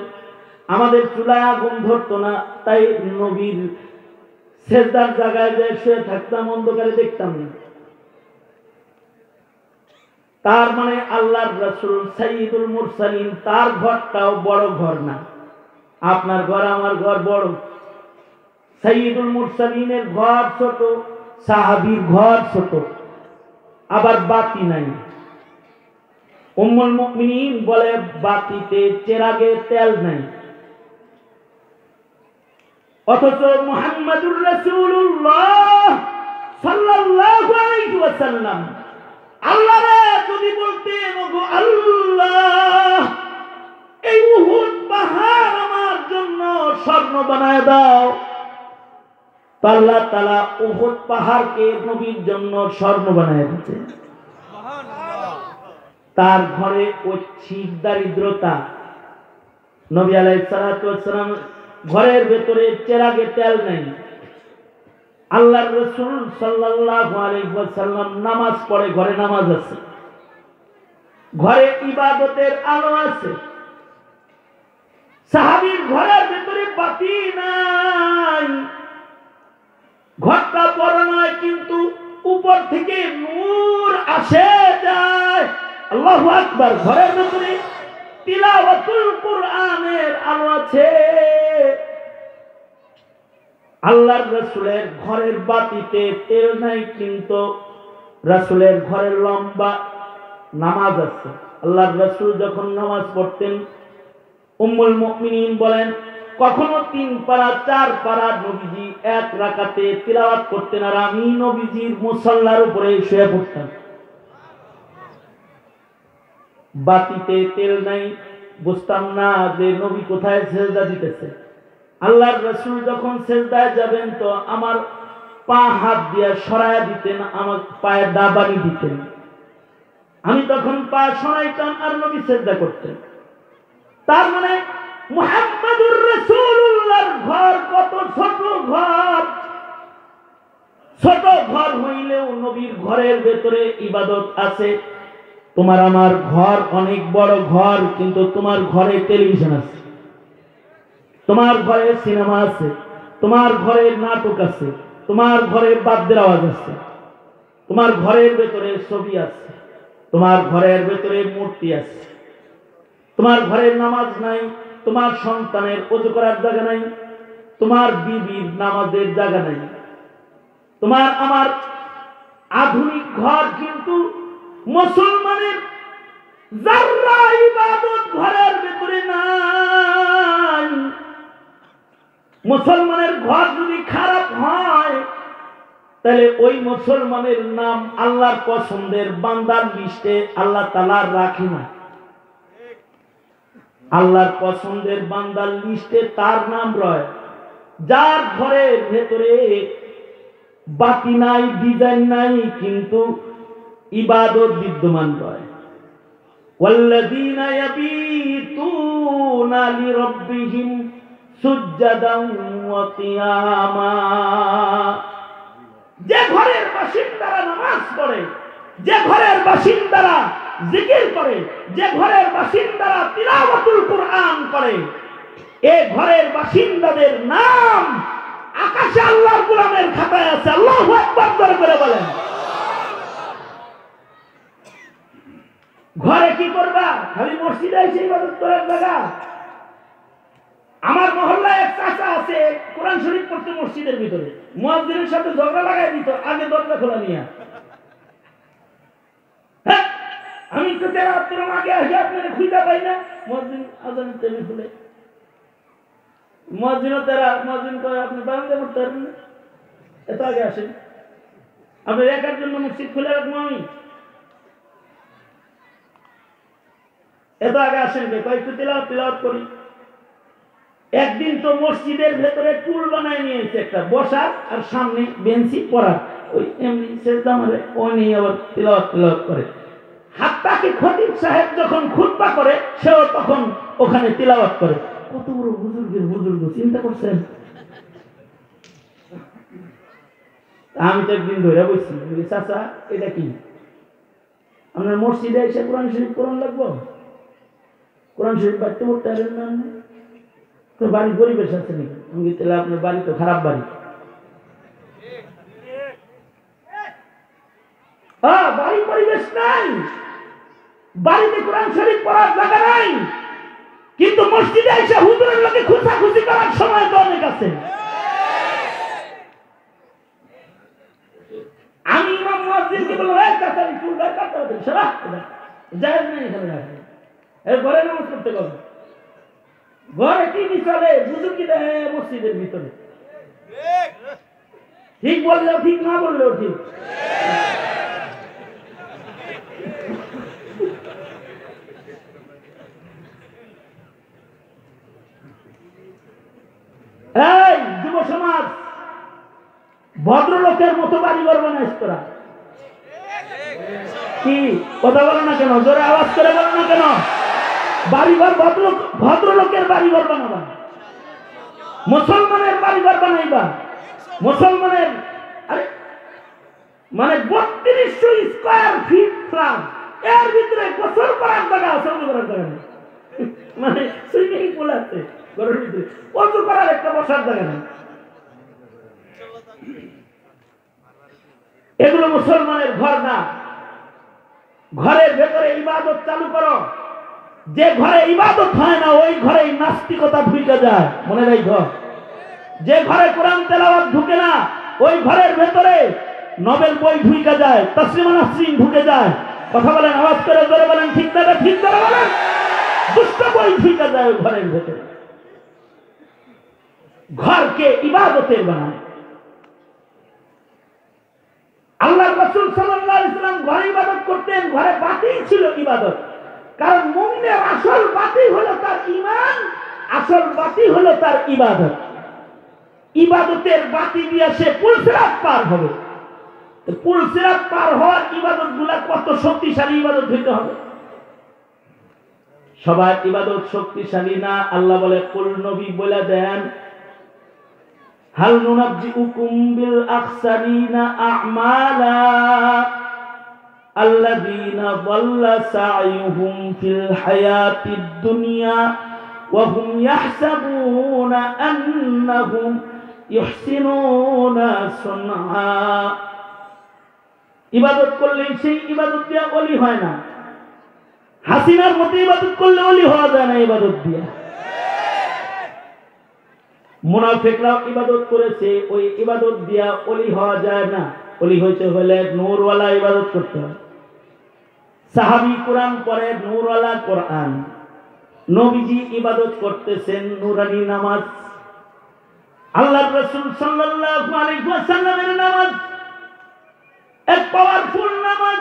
আমাদের চুলায় আগুন ধরতো না, তাই নবীর সেজদার জায়গায় যে শুয়ে থাকতাম, অন্ধকারে দেখতাম না। তার মানে আল্লাহর রাসূল সাইয়্যিদুল মুরসালিন, তার ঘরটাও বড় ঘর না। আপনার ঘর আমার ঘর বড়, সাইয়্যিদুল মুরসালিনের ঘর ছোট, সাহাবীর ঘর ছোট, আবার বাতি নাই। উম্মুল মুমিনিন বলে বাতিতে চেরাগে তেল নাই। অথচ মুহাম্মাদুর রাসূলুল্লাহ সাল্লাল্লাহু আলাইহি ওয়াসাল্লাম আল্লাহ যদি বলতেন ওগো আল্লাহ এই উহুদ পাহাড় আমার জন্য স্বর্ণ বানায় দাও, আল্লাহ তাআলা উহুদ পাহাড়কে নবীর জন্য স্বর্ণ বানায় দিতেন। তার ঘরে ঐচ্ছিক দারিদ্রতা, নবী আলাইহিস সালাতু ওয়াস সালাম ঘরের ভেতরে চেরাগে তেল নেই। আল্লাহর রাসূল সাল্লাল্লাহু আলাইহি ওয়াসাল্লাম নামাজ পড়ে, ঘরে নামাজ আছে, ঘরে ইবাদতের আলো আছে। সাহাবীর ঘরের ভেতরে বাতি নাই, ঘরটা বড় নয় কিন্তু উপর থেকে নূর আসে যায়। আল্লাহু আকবার। ঘরের ভেতরে তিলাওয়াতুল কুরআনের আলো আছে। আল্লাহর রাসূলের ঘরের বাতিতে তেল নাই কিন্তু রাসূলের ঘরের লম্বা নামাজ আছে। আল্লাহর রাসূল যখন নামাজ পড়তেন, উম্মুল মুমিনিন বলেন কখনো 3 পারা 4 পারা নবীজি এক রাকাতে তিলাওয়াত করতেন, আর আমি নবীজির মুসাল্লার উপরে শুয়ে পড়তাম। বাতিতে তেল নাই, বুঝতাম না যে নবী কোথায় সেজদা দিতেছে। আল্লাহর রাসূল যখন সেজদায় যাবেন তো আমার পা হাত দিয়ে সরায়া দিতেন, আমার পায়ে দাবানি দিতেন। আমি তখন পা সরাইতাম আর নবী সেজদা করতেন। তার মানে মুহাম্মাদুর রাসূলুল্লাহর ঘর কত ছোট ঘর। ছোট ঘর হইলেও নবীর ঘরের ভেতরে ইবাদত আছে। তোমার আমার ঘর অনেক বড় ঘর, কিন্তু তোমার ঘরে টেলিভিশন আছে, তোমার ঘরে সিনেমা আছে, তোমার ঘরে নাটক আছে, তোমার ঘরে বাদ্যের আওয়াজ আছে, তোমার ঘরের ভেতরে ছবি আছে, তোমার ঘরের ভেতরে মূর্তি আছে, তোমার ঘরে নামাজ নাই, তোমার সন্তানের ওযু করার জায়গা নাই, তোমার বিবির নামাজের জায়গা নাই। তোমার আমার আধুনিক ঘর, কিন্তু মুসলমানের যারা ইবাদত ঘরের ভেতরে নাই। মুসলমানের ঘর যদি খারাপ হয় তাহলে ওই মুসলমানের নাম আল্লাহর পছন্দের বান্দার লিস্টে আল্লাহ তাআলা রাখে না। আল্লাহর পছন্দের বান্দার লিস্টে তার নাম রয় যার ঘরের ভেতরে বাতি নাই, ডিজাইন নাই, কিন্তু ইবাদত বিদ্যমান রয়। ওয়াল্লাযীনা ইয়াবীতুনা লিরাব্বিহিম সুজদান ওয়া কিয়ামা। যে ঘরের বাসিন্দারা নামাজ পড়ে, যে ঘরের বাসিন্দারা জিকির করে, যে ঘরের বাসিন্দারা তিলাওয়াতুল কুরআন করে, এই ঘরের বাসিন্দাদের নাম আকাশে আল্লাহর গোলামের খাতায় আছে। আল্লাহু আকবার করে বলেন। ঘরে কি করবা? খালি মসজিদে এসে ইবাদত করার জায়গা? আমার মহল্লায় এক চাচা আছে, কোরআন শরীফ পড়তে মসজিদের ভিতরে, মুয়াজ্জিনের সাথে ঝগড়া লাগাই দিত আগে দরজা খোলা নিয়ে। হ্যাঁ, আমি তো তেলাওয়াত করার আগে আসি, আপনারা খুঁজে পাই না। মুয়াজ্জিন আজানের টাইমে খুলে, মুয়াজ্জিনও তেরা, মুয়াজ্জিন কয় আপনি বারান্দায় পড়তে পারবেন না, এত আগে আসেন। আপনি একার জন্য মসজিদ খুলে রাখবো আমি? এত আগে আসেন কে? কয়েকটু তিলাওয়াত করি। একদিন তো মসজিদের ভেতরে টুল বানায় নিয়েছে একটা বসার, আর সামনে বেঞ্চি পড়ার, ওই এমনি সেজদা মারে, ওই নিয়ে আবার তিলাওয়াত করে। হাত্তাকি খতিব সাহেব যখন খুতবা করে, সেও তখন ওখানে তিলাওয়াত করে। কত বড় বুজুর্গ, চিন্তা করছেন? আমি তো একদিন ধরে বলছি, চাচা এটা কি আপনার মসজিদে এসে কোরআন শরীফ কোরআন লাগবো? কোরআন শরীফ বাড়িতে পড়তে পারেন না? তো বাড়ির পরিবেশ আছে নাকি? আমি তাহলে আপনার বাড়ি তো খারাপ বাড়ি। বাড়ি পরিবেশ নাই, বাড়িতে কোরআন শরীফ পড়ার জায়গা নাই, কিন্তু মসজিদে এসে হুজুরের লোকে খুঁচাখুচি করার সময় তো অনেক আছে। আমি ইমাম মুয়াজ্জিনকে বললাম, এই চাচা চুল গায়ে কাটতে হবে, সারা জায়েজ নেই এখানে রাখে, এর ঘরে নামাজ পড়তে হবে। ঘরে টিভি চলে, বুজুর্গি দেয় মসজিদের ভিতরে। ঠিক বললেও ঠিক, না বললেও ঠিক। সমাজ ভদ্রলোকের মতো বাড়িঘর বানাইস তোরা? কি কথা বলো না কেন? জোরে আওয়াজ করে বলো না কেন? বাড়িঘর ভদ্রলোকের বাড়িঘর বানাবা, মুসলমানের বাড়িঘর বানাইবা। মুসলমানের আরে মানে ৩২০০ স্কয়ার ফিট ফ্ল্যাট, এর ভিতরে গোসল করার জায়গা, গোসল করার জায়গা নেই, মানে সুইমিং পুল আছে ঘরের ভিতরে, গোসল করার একটা বসার জায়গা নেই। এগুলো মুসলমানের ঘর না। ঘরের ভেতরে ইবাদত চালু করো। যে ঘরে ইবাদত হয় না ওই ঘরে নাস্তিকতা ঢুকে যায়, মনে রাখো। যে ঘরে কোরআন তেলাওয়াত ঢুকে না ওই ঘরের ভেতরে নোবেল বই ঢুকে যায়, তাসলিমা নাসরিন ঢুকে যায়। কথা বলেন, আওয়াজ করে জোরে বলেন, ঠিক না? ঠিক করে বলেন। দুষ্ট বই ঢুকে যায় ওই ঘরের ভেতরে। ঘরকে ইবাদতের বানায়। আল্লাহর রাসূল সাল্লাল্লাহু আলাইহি ওয়াসাল্লাম ঘরে ইবাদত করতেন, ঘরে বাতি ছিল ইবাদত। কারণ মুমিনের আসল বাতি হলো তার ঈমান, আসল বাতি হলো তার ইবাদত। ইবাদতের বাতি দিয়ে সে পুলসিরাত পার হবে। পুলসিরাত পার হওয়ার ইবাদতগুলো কত শক্তিশালী ইবাদত হইতে হবে। সবার ইবাদত শক্তিশালী না। আল্লাহ বলে, কুল নবী বলে দেন, হাল নুনাব্বিউকুম বিল আখসারিনা আ'মালা আল্লাযীনা দাল্লা সা'য়ুহুম ফিল হায়াতিদ দুনিয়া ওয়া হুম ইয়াহসাবুনা আন্নাহুম ইহসিনুনা সুনআ। ইবাদত করলে সেই ইবাদত দিয়া ওলি হয় না। হাসিনার মতো ইবাদত করলে ওলি হওয়া যায় না ইবাদত দিয়া। মুনাফিকরাও ইবাদত করেছে, ওই ইবাদত দিয়া ওলি হওয়া যায় না। ওলি হইতে হলে নূরওয়ালা ইবাদত করতে হয়। সাহাবী কোরআন পড়ে, নূরওয়ালা কোরআন। নবীজি ইবাদত করতেছেন নূরানি নামাজ। আল্লাহর রাসূল সাল্লাল্লাহু আলাইহি ওয়াসাল্লামের নামাজ এক পাওয়ারফুল নামাজ।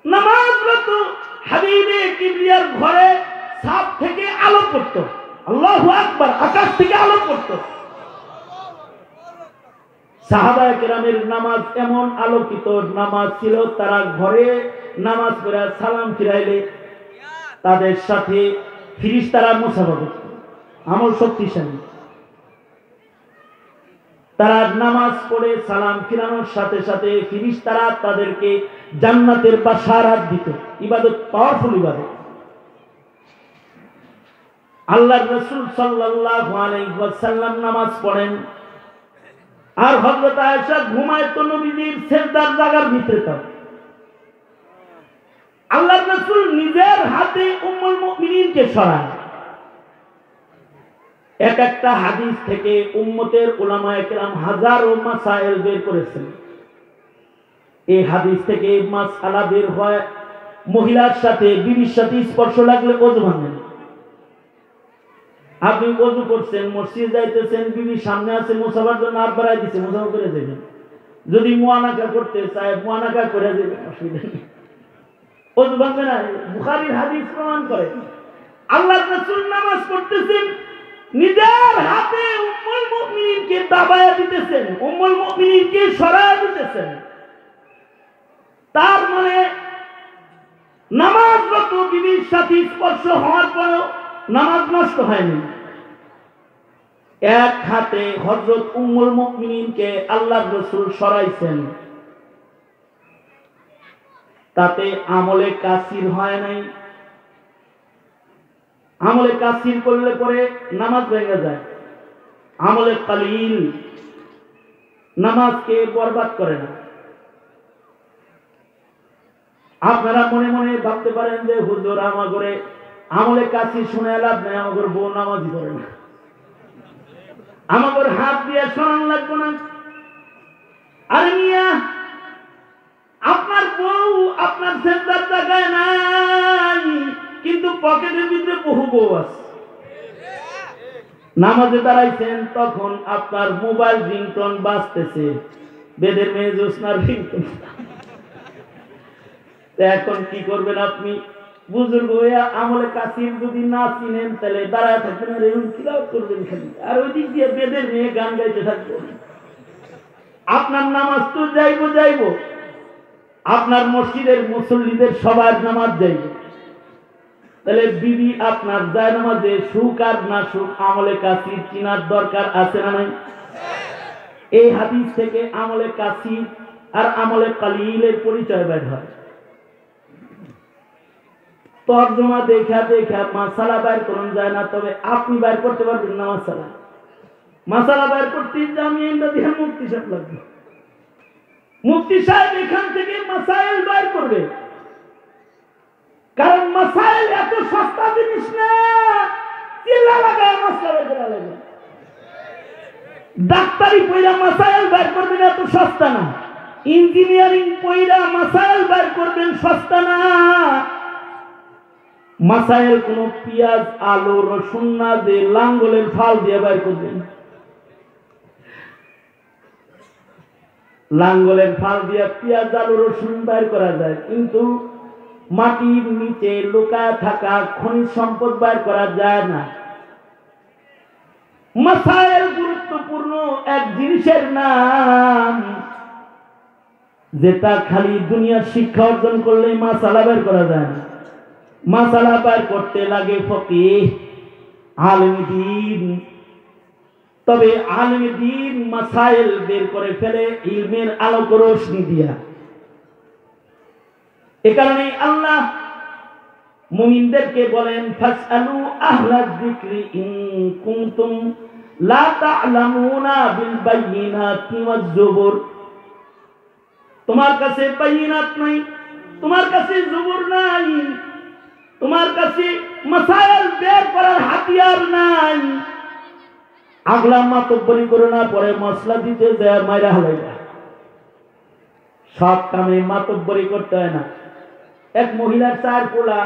নামাজরত হাবিবে কিবরিয়ার ঘরে ছাদ থেকে আলো পড়তো। আল্লাহু আকবার, আকাশ থেকে আলো পড়তো। সাহাবায়ে কেরামের নামাজ এমন আলোকিত নামাজ ছিল, তারা ঘরে নামাজ পড়ে সালাম ফিরাইলে তাদের সাথে ফেরেশতারা মুসাফা করত। আমল শক্তিশালী। তারা নামাজ পড়ে সালাম ফিরানোর সাথে সাথে ফেরেশতারা তাদেরকে জান্নাতের বাশারাত দিত। ইবাদত পাওয়ারফুল ইবাদত। আল্লাহর রাসূল সাল্লাল্লাহু আলাইহি ওয়াসাল্লাম নামাজ পড়েন আর হযরত আয়েশা ঘুমায়তো নবীজির সিজদার জায়গার ভিতরে। তাও আল্লাহর রাসূল নিজের হাতে উম্মুল মুমিনিনকে সরায়। এক একটা হাদিস থেকে উম্মতের উলামায়ে কেরাম হাজারো মাসাইল বের করেছেন। এই হাদিস থেকে মাসআলা বের হয়, মহিলার সাথে বিবির সাথে স্পর্শ লাগলে ওযু ভাঙে না। আপনি ওযু করছেন, মসজিদ যাইতেছেন, বিবি সামনে আছে, মুসাফার জন্য হাত বাড়াই দিচ্ছে, মুসাফা করে যাবেন। যদি মুয়ানাকা করতে চায় মুয়ানাকা করে যাবেন, অসুবিধা নেই, ওযু ভাঙবে না। বুখারীর হাদিস প্রমাণ করে। আল্লাহর রাসূল নামাজ পড়তেছেন, নিজের হাতে উম্মুল মুমিনিনকে দাবায়া দিতেছেন, উম্মুল মুমিনিনকে সরায়া দিতেছেন। তার মানে নামাজরত বিবির সাথে স্পর্শ হওয়ার পরেও নামাজ নষ্ট হয়নি। এক হাতে হযরত উম্মুল মুমিনিনকে আল্লাহর রাসূল সরাইছেন, তাতে আমলে কাসির হয় নাই। আমলে কাসির করলে পরে নামাজ ভেঙে যায়। আমলে কালিল নামাজকে বরবাদ করে না। আপনারা মনে মনে ভাবতে পারেন যে হুজুর আমাগরে আমলে কাসির শুনে লাভ নাই, আমাগর বউ নামাজই পড়ে না, আমাগর হাত দিয়ে শোনান লাগবে না। আরে মিয়া, আপনার বউ আপনার সেজদার জায়গায় নাই, কিন্তু পকেটের ভিতরে বহু বউ আছে। নামাজে দাঁড়াইছেন, তখন আপনার মোবাইল রিংটোন বাজতেছে, বেদের মেয়ে জোসনার রিংটোন। এখন কি করবেন আপনি? বুজুর্গ হইয়া আমলে কাসির যদি না চিনেন তাহলে দাঁড়ায় থাকবেন আর এরকম খিলাফ করবেন খালি, আর ওই দিক দিয়ে বেদের মেয়ে গান গাইতে থাকবো। আপনার নামাজ তো যাইব, আপনার মসজিদের মুসল্লিদের সবার নামাজ যাইব। তাহলে বিবি আপনার যায় নামাজে সুখ আর না সুখ আমলে কাসির চিনার দরকার আছে না নাই? এই হাদিস থেকে আমলে কাসির আর আমলে কালিলের পরিচয় বের হয়। তর্জমা দেখা মাসালা বাইর করুন যায় না, তবে আপনি বাইর করতে পারবেন না। মাসালা বাইর করতে আমি এটা দিয়ে মুফতি সাহেব লাগবে, মুফতি সাহেব এখান থেকে মাসাইল বাইর করবে। কারণ মাসাইল এত সস্তা জিনিস না, চিল্লা লাগায় মাসলা বের করা লাগে। ডাক্তারি পয়রা মাসাইল বাইর করবেন এত সস্তা না, ইঞ্জিনিয়ারিং পয়রা মাসাইল বাইর করবেন সস্তা না। মাসাইল কোন পেঁয়াজ আলু রসুন না দিয়ে লাঙ্গলের ফাল দিয়ে বাইর করবেন। লাঙ্গলের ফাল দিয়ে পেঁয়াজ আলু রসুন বাইর করা যায়, কিন্তু মাটির নিচে লুকায় থাকা খনিজ সম্পদ বাইর করা যায় না। মাসাইল গুরুত্বপূর্ণ এক জিনিসের নাম, যেটা খালি দুনিয়ার শিক্ষা অর্জন করলেই মাসালা বের করা যায় না। মাসালা বের করতে লাগে ফকিহ, আলেম দ্বীন। তবে আলেম দ্বীন মাসাইল বের করে ফেলে ইলমের আলোক রোশনি দিয়া। এ কারণে আল্লাহ মুমিনদেরকে বলেন ফাসআলু আহলায যিকরি ইন কুনতুম লা তা'লামুনা বিল বায়িনাতি ওয়াজ জুবুর। তোমার কাছে বায়িনাত নাই, তোমার কাছে জুবুর নাই, তোমার কাছে মাসাইল বের করার হাতিয়ার নাই, আগলা মাতব্বরি করো না, পরে মশলা দিতে যায় মাইরা হালাইবা। সব কামে মাতব্বরি করতে হয় না। এক মহিলার চার পোলা,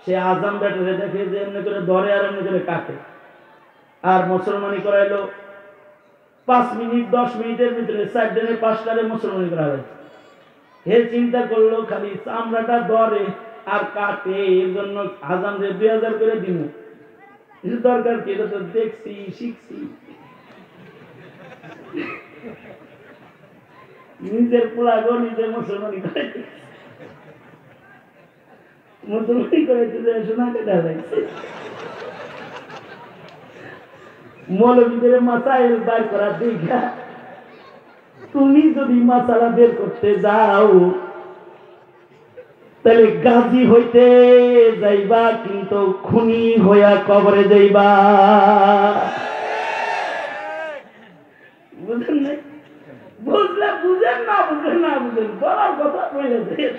সে আজান বেটারে দেখে যে এমনি করে ধরে আর এমনি করে কাটে, আর মুসলমানি করাইলো 5 মিনিট 10 মিনিটের ভিতরে 4 দিনে 5টারে মুসলমানি করা হয়। হে চিন্তা করলো খালি চামড়াটা ধরে আর কাটে, এর জন্য আজান রে 2000 করে দিব। দরকার কি? এটা তো দেখছি শিখছি। নিজের পোলা গো নিজে মুসলমানি করে, মুসলমানি করেছে যে সোনা কেটে যাচ্ছে। মৌলবীদের মাসাইল বের করা দেখা তুমি যদি মাসালা বের করতে যাও তাহলে গাজী হইতে যাইবা, কিন্তু খুনি হইয়া কবরে যাইবা। বুঝেন নাই? বুঝলে বুঝেন, না বুঝেন না বুঝেন, বলার কথা বলে দেন।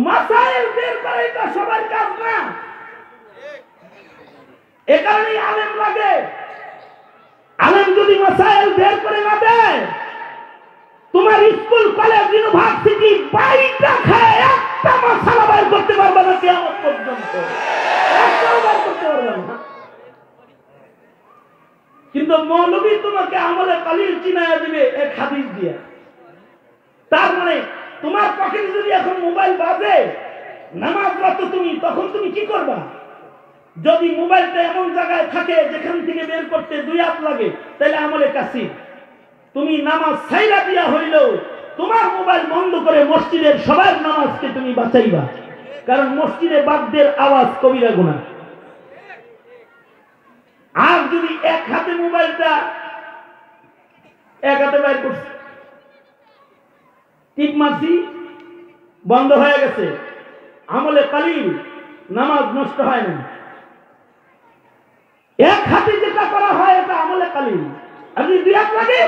মাসাইল বের করা এটা সবার কাজ না, এ কারণেই আলেম লাগে। আলেম যদি মাসাইল বের করে না দেয়, তোমার স্কুল কলেজ ইউনিভার্সিটি 22টা খায় একটা মাসালা বের করতে পারবে না কিয়ামত পর্যন্ত, একটাও বের করতে পারবে না। কিন্তু মৌলবী তোমাকে আমলে কালিল চিনায়া দিবে এক হাদিস দিয়ে। তার মানে তোমার পকেটে যদি এখন মোবাইল বাজে, নামাজ পড়তো তুমি, তখন তুমি কি করবা? যদি মোবাইলটা এমন জায়গায় থাকে যেখান থেকে বের করতে 2 হাত লাগে, তাহলে আমলে কাসির। তুমি নামাজ ছাইরা দিয়া হইলেও তোমার মোবাইল বন্ধ করে মসজিদের সবার নামাজকে তুমি বাঁচাইবা, কারণ মসজিদে বাদ্যের আওয়াজ কবিরা গুনাহ। আর যদি এক হাতে মোবাইলটা এক হাতে বাইর করছে, টিপ মারছি বন্ধ হয়ে গেছে, আমলে কালিল, নামাজ নষ্ট হয় না। এক হাতে যেটা করা হয় এটা আমলে কালিল। আর যদি 2 হাত লাগে,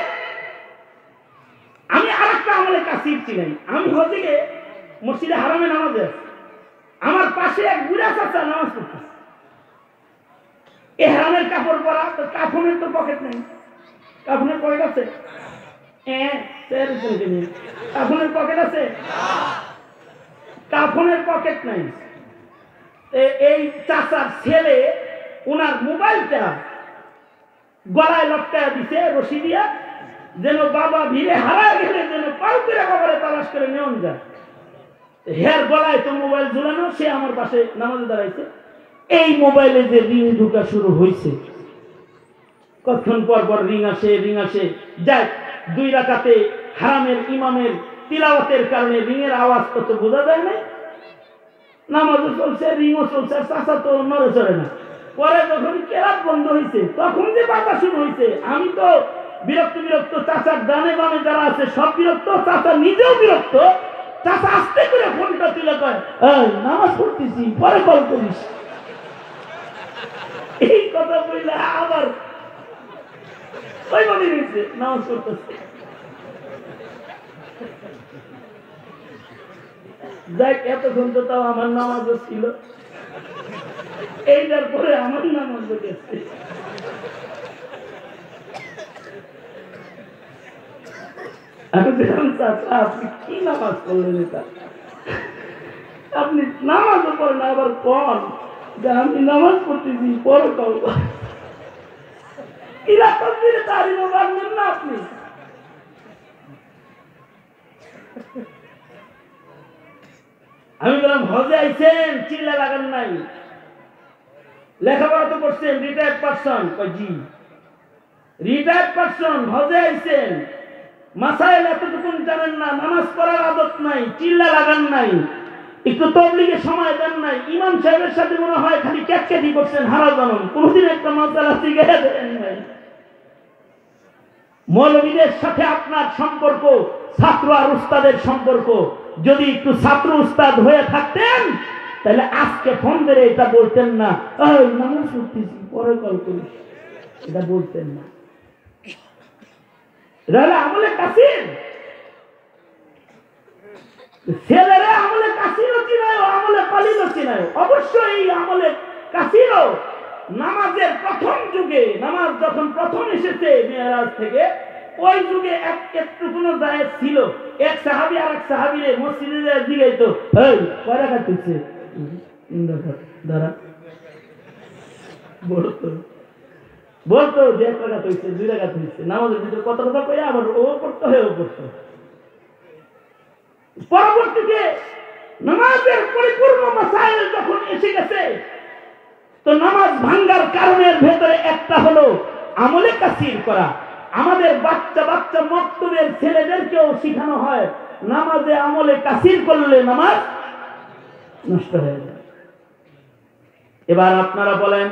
আমি আরেকটা আমলে কাসির চিনাই। আমি হচ্ছে মসজিদে হারামে নামাজে আছি, আমার পাশে এক বুড়া চাচা নামাজ পড়তেছে। এহরামের কাপড় পরা, তো কাফনের তো পকেট নেই। কাফনের পকেট আছে? কাফনের পকেট আছে? কাফনের পকেট নাই। এই চাচার ছেলে ওনার মোবাইলটা গলায় লটকায় দিছে রশি দিয়া, যেন বাবা ভিড়ে হারায় গেলে যেন পাল করে বাবারে তালাশ করে নেওয়া যায়। হের গলায় তো মোবাইল ঝুলানো, সে আমার পাশে নামাজে দাঁড়াইছে, এই মোবাইলে যে রিং ঢুকা শুরু হয়েছে, কতক্ষণ পর পর রিং আসে যাক, 2 রাকাতে হারামের ইমামের তিলাওয়াতের কারণে রিংয়ের আওয়াজ তো বোঝা যায় না, নামাজও চলছে, রিংও চলছে, চাচা তো নড়ে চড়ে না। পরে যখন কেরাত বন্ধ হয়েছে, তখন যে বাতা শুরু হয়েছে, আমি তো বিরক্ত, চাচার ডানে বামে যারা আছে সব বিরক্ত, চাচা নিজেও বিরক্ত। চাচা আস্তে করে ফোনটা তুলে কয়, নামাজ পড়তেছি, পরে কল করিস। এই কথা বললে আবার ওই মনে রয়েছে নামাজ পড়তেছে। যাক, এতক্ষণ তো তাও আমার নামাজও ছিল, এইটার পরে আমার নামাজও গেছে। আপনি কি নামাজ পড়লেন? এটা আপনি নামাজও পড়েন, আবার কন যে আমি নামাজ পড়তেছি, পরে কল এরকম দিলে তারিমও বাড়বেন না আপনি। আমি বললাম হজে আইছেন, চিল্লা লাগান নাই, লেখাপড়া তো করছেন, রিটায়ার্ড পারসন। জি, রিটায়ার্ড পারসন, হজে আইছেন, মাসাইল এতটুকুন জানেন না, নামাজ পড়ার আদত নাই, চিল্লা লাগান নাই, একটু তবলিগে সময় দেন নাই, ইমাম সাহেবের সাথে মনে হয় খালি ক্যাটক্যাটি করছেন হারা জানুন, কোনদিন একটা মাসালা শিখে দেন নাই। মৌলবীদের সাথে আপনার সম্পর্ক ছাত্র আর উস্তাদের সম্পর্ক, যদি একটু ছাত্র উস্তাদ হয়ে থাকতেন তাহলে আজকে ফোন ধরে এটা বলতেন না, নামাজ পড়তেছি, পরে কল করিস, এটা বলতেন না। আমলে কাসির ছেলেরা আমলে কাসিরও চিনায়, আমলে কালিলও চিনায়। অবশ্যই এই আমলে কাসিরও নামাজের প্রথম যুগে, নামাজ যখন প্রথম এসেছে মেরাজ থেকে, ওই যুগে একটুকুনো জায়েজ ছিল। এক সাহাবী আর এক সাহাবীরে মসজিদে জিগাইতো, এই কয় রাকাত হইছে? 3 রাকাত। দাঁড়া, বলতো যে 1 রাকাত হইছে, 2 রাকাত হইছে। নামাজের ভিতরে কত কথা কয়ে আবার ও পড়তে হয়, ও পড়তো। পরবর্তীতে নামাজের পরিপূর্ণ মাসাইল যখন এসে গেছে, তো নামাজ ভাঙ্গার কারণের ভেতরে একটা হলো আমলে কাসির করা। আমাদের বাচ্চা মক্তবের ছেলেদেরকেও শিখানো হয়, নামাজে আমলে কাসির করলে নামাজ নষ্ট হয়ে যায়। এবার আপনারা বলেন,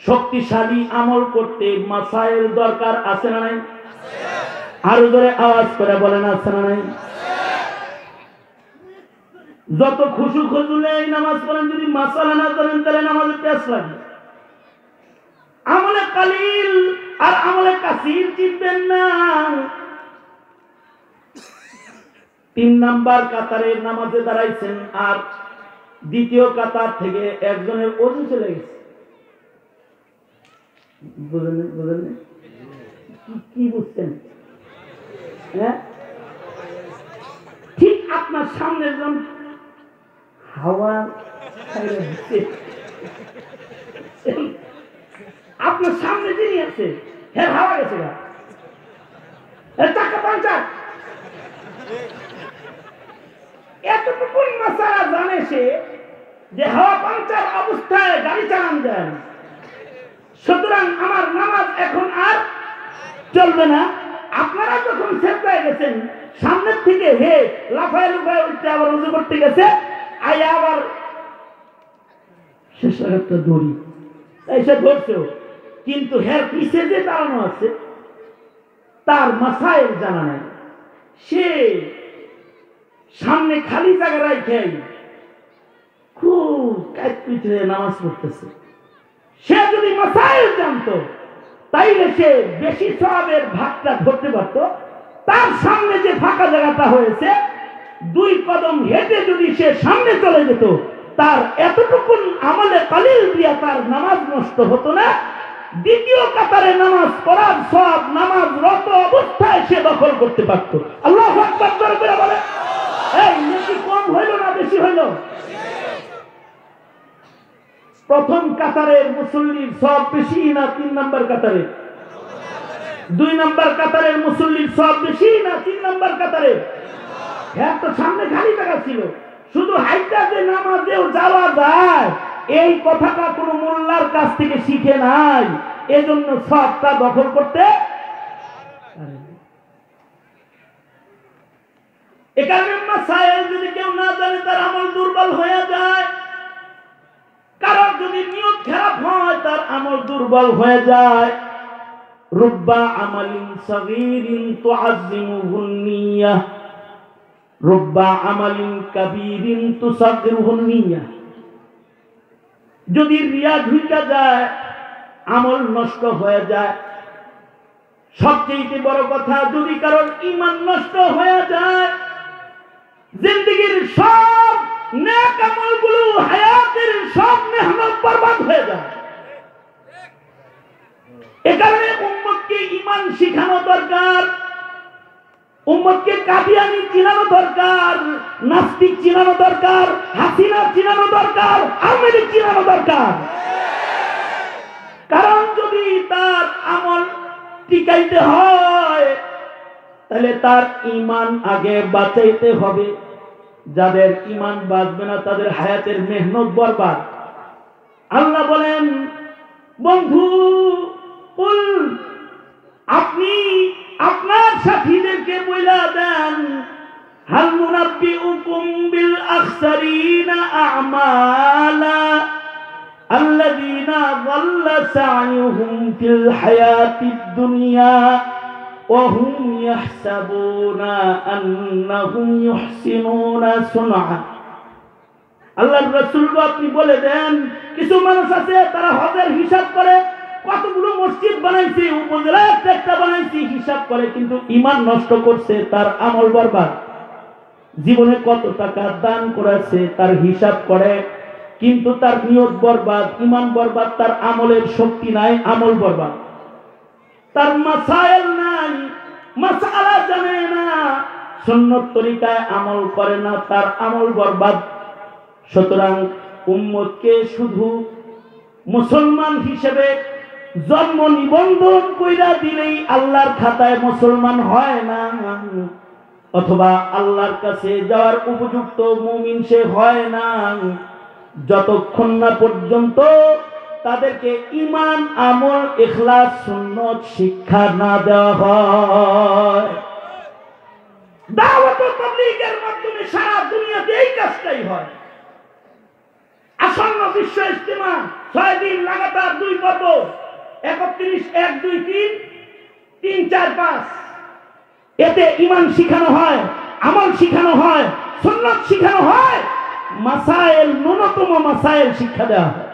শক্তিশালী আমল করতে মাসাইল দরকার আছে না নাই? আরো জোরে আওয়াজ করে বলেন, আছে না নাই? যত খুশু খুজুলে নামাজ পড়েন, যদি মাসালা না জানেন তাহলে নামাজে প্যাস লাগে। আমলে কালিল আর আমলে কাসির চিনবেন না। 3 নাম্বার কাতারে নামাজে দাঁড়াইছেন, আর দ্বিতীয় কাতার থেকে একজনের ওযু চলে গেছে। বুঝলেন কি বুঝছেন? হ্যাঁ, ঠিক আপনার সামনে একজন হাওয়া আপনার সামনে যিনি আছে, হ্যাঁ হাওয়া গেছে, চাকা পাঞ্চার। এতটুকু মাসালা জানে সে যে হাওয়া পাঞ্চার অবস্থায় গাড়ি চালান দেন, সুতরাং আমার নামাজ এখন আর চলবে না। আপনারা যখন সেজদায় গেছেন, সামনের থেকে হে লাফায় লুফায় উঠতে আবার উজু করতে গেছে, আই আবার শেষ একটা দড়ি এসে ধরছেও, কিন্তু হের পিছে যে দাঁড়ানো আছে তার মাসাইল জানা নাই। সে সামনে খালি জায়গা রাখে খুব কাটপিট হয়ে নামাজ পড়তেছে। সে যদি মাসাইল জানতো তাইলে সে বেশি সওয়াবের ভাগটা ধরতে পারত। তার সামনে যে ফাঁকা জায়গাটা হয়েছে, 2 কদম হেঁটে যদি সে সামনে চলে যেত, তার এতটুকু আমলে কালিল দিয়া তার নামাজ নষ্ট হতো না। দ্বিতীয় কাতারে নামাজ পড়ার সওয়াব নামাজরত অবস্থায় সে দখল করতে পারত। আল্লাহু আকবার করে বলে, এই নেকি কম হইল না বেশি হইল? প্রথম কাতারের মুসল্লির সওয়াব বেশি না 3 নাম্বার কাতারে? 2 নাম্বার কাতারের মুসল্লির সওয়াব বেশি না 3 নাম্বার কাতারে? হ্যাঁ, তো সামনে খালি জায়গা ছিল, শুধু হাইটা যে নামাজেও যাওয়া যায় এই কথাটা কোনো মোল্লার কাছ থেকে শিখে নাই, এজন্য সবটা দখল করতে এখানে মাসাইল যদি কেউ না জানে তার আমল দুর্বল হয়ে যায়। কারণ যদি নিয়ত খারাপ হয় তার আমল দুর্বল হয়ে যায়। রুব্বা আমালিন সাগীরিন তুআজ্জিমুহুন নিয়াহ, রুব্বা আমালিন কাবীরিন তুসাগগিরুহুন নিয়াহ। যদি রিয়া ঢুকে যায় আমল নষ্ট হয়ে যায়। সবচেয়ে বড় কথা, যদি কারণ ঈমান নষ্ট হয়ে যায় জিন্দেগীর সব নেক আমলগুলো, হায়াতের সব মেহনত বরবাদ হয়ে যায়। এ কারণে উম্মতকে ঈমান শিখানো দরকার, উম্মতকে কাদিয়ানি চিনানো দরকার, নাস্তিক চিনানো দরকার, হাসিনা চিনানো দরকার, আওয়ামী লীগ চিনানো দরকার। কারণ যদি তার আমল টিকাইতে হয় তাহলে তার ঈমান আগে বাঁচাইতে হবে। যাদের ঈমান বাঁচবে না তাদের হায়াতের মেহনত বরবাদ। আল্লাহ বলেন, বন্ধু আপনি আপনার সাথীদেরকে বলে দেন, হাল নুনাব্বিউকুম বিল আখসারিনা আমালা আল্লাযীনা যাল্লা সা'য়ুহুম ফিল হায়াতিদ দুনিয়া ওয়া হুম ইয়াহসাবুনা আন্নাহুম ইউহসিনুনা সুনআ। আল্লাহর রাসূল আপনি বলে দেন, কিছু মানুষ আছে তারা হজের হিসাব করে, কতগুলো মসজিদ বানাইছে, উপজেলা একটা বানাইছে, হিসাব করে, কিন্তু ঈমান নষ্ট করছে, তার আমল বরবাদ। জীবনে কত টাকা দান করেছে তার হিসাব করে, কিন্তু তার নিয়ত বরবাদ, ঈমান বরবাদ, তার আমলের শক্তি নাই, আমল বরবাদ। তার মাসাইল নাই, মাসআলা জানে না, সুন্নত তরিকায় আমল করে না, তার আমল বরবাদ। সুতরাং উম্মতকে শুধু মুসলমান হিসেবে জন্ম নিবন্ধন কইরা দিলেই আল্লাহর খাতায় মুসলমান হয় না, অথবা আল্লাহর কাছে যাওয়ার উপযুক্ত মুমিন সে হয় না, যতক্ষণ না পর্যন্ত তাদেরকে ঈমান, আমল, ইখলাস, সুন্নত শিক্ষা না দেওয়া হয়। দাওয়াত ও তাবলীগের মাধ্যমে সারা দুনিয়াতে এই কাজটাই হয়। আসন্ন বিশ্ব ইজতিমা 6 দিন লাগাতার 2 পর্ব, 31, 1, 2, 3, 3, 4, 5, এতে ঈমান শিখানো হয়, আমল শিখানো হয়, সুন্নাত শিখানো হয়, মাসাইল, ন্যূনতম মাসাইল শিক্ষা দেওয়া হয়।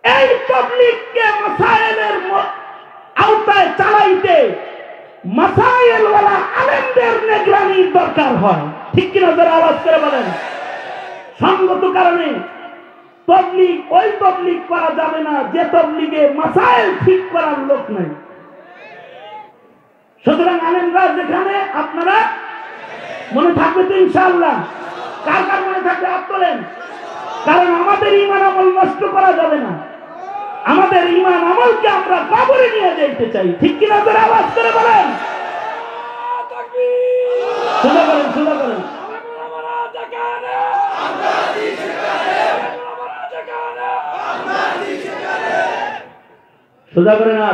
এই তাবলীগকে মাসাইলের আওতায় চালাইতে মাসাইল ওয়ালা আলেমদের নিগরানির দরকার হয়। ঠিক কিনা যারা আওয়াজ করে বলেন। সঙ্গত কারণে তাবলীগ ওই তাবলীগ করা যাবে না যে তাবলীগে মাসাইল ঠিক করার লোক নাই। সুতরাং আলেমরা যেখানে, আপনারা মনে থাকবে তো ইনশাআল্লাহ? কার কার মনে থাকবে হাত তোলেন। কারণ আমাদের ঈমান আমল নষ্ট করা যাবে না, আমাদের ঈমান আমলকে আমরা কবরে নিয়ে যেতে চাই। ঠিক কিনা যারা আওয়াজ করে বলেন। সোজা করেন, সোজা করেন। সোজা করে না,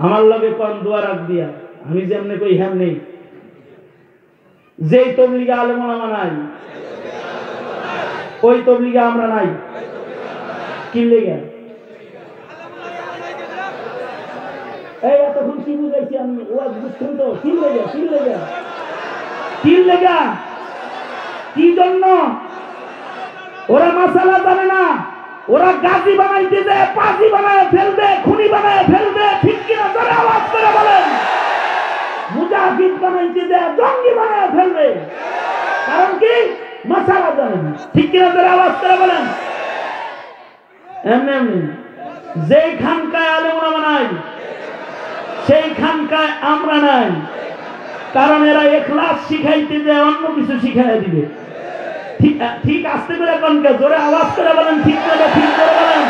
আমার লগে কোন দোয়া রাখ দিয়া, আমি যেমনে কই হেমনে। যেই তাবলীগে আলেম ওলামা নাই ওই তাবলীগে আমরা নাই। কি লেগে এই এতক্ষণ কি বুঝাইছি আমি, ওয়াজ বুঝছেন তো? কি লেগে, কি লেগে, কি লেগে, কি জন্য? ওরা মাসালা জানে না, ওরা গাজী বানাইতে যায়, পাজি বানায় ফেলবে, খুনি বানায় ফেলবে। ঠিক কিনা যারা আওয়াজ করে বলেন। মুজাহিদ বানাইতে যায়, জঙ্গি বানায় ফেলবে। কারণ কি? মাসালা জানে না। ঠিক কিনা যারা আওয়াজ করে বলেন। এমনি এমনি যেই খানকায় আলেম ওলামা নাই সেই খানকায় আমরা নাই। কারণ এরা ইখলাস শিখাইতে যায়, অন্য কিছু শিখাইয়া দিবে। ঠিক ঠিক আসতে করে কোনকে জোরে আওয়াজ করে বলেন। ঠিক করে, ঠিক করে বলেন।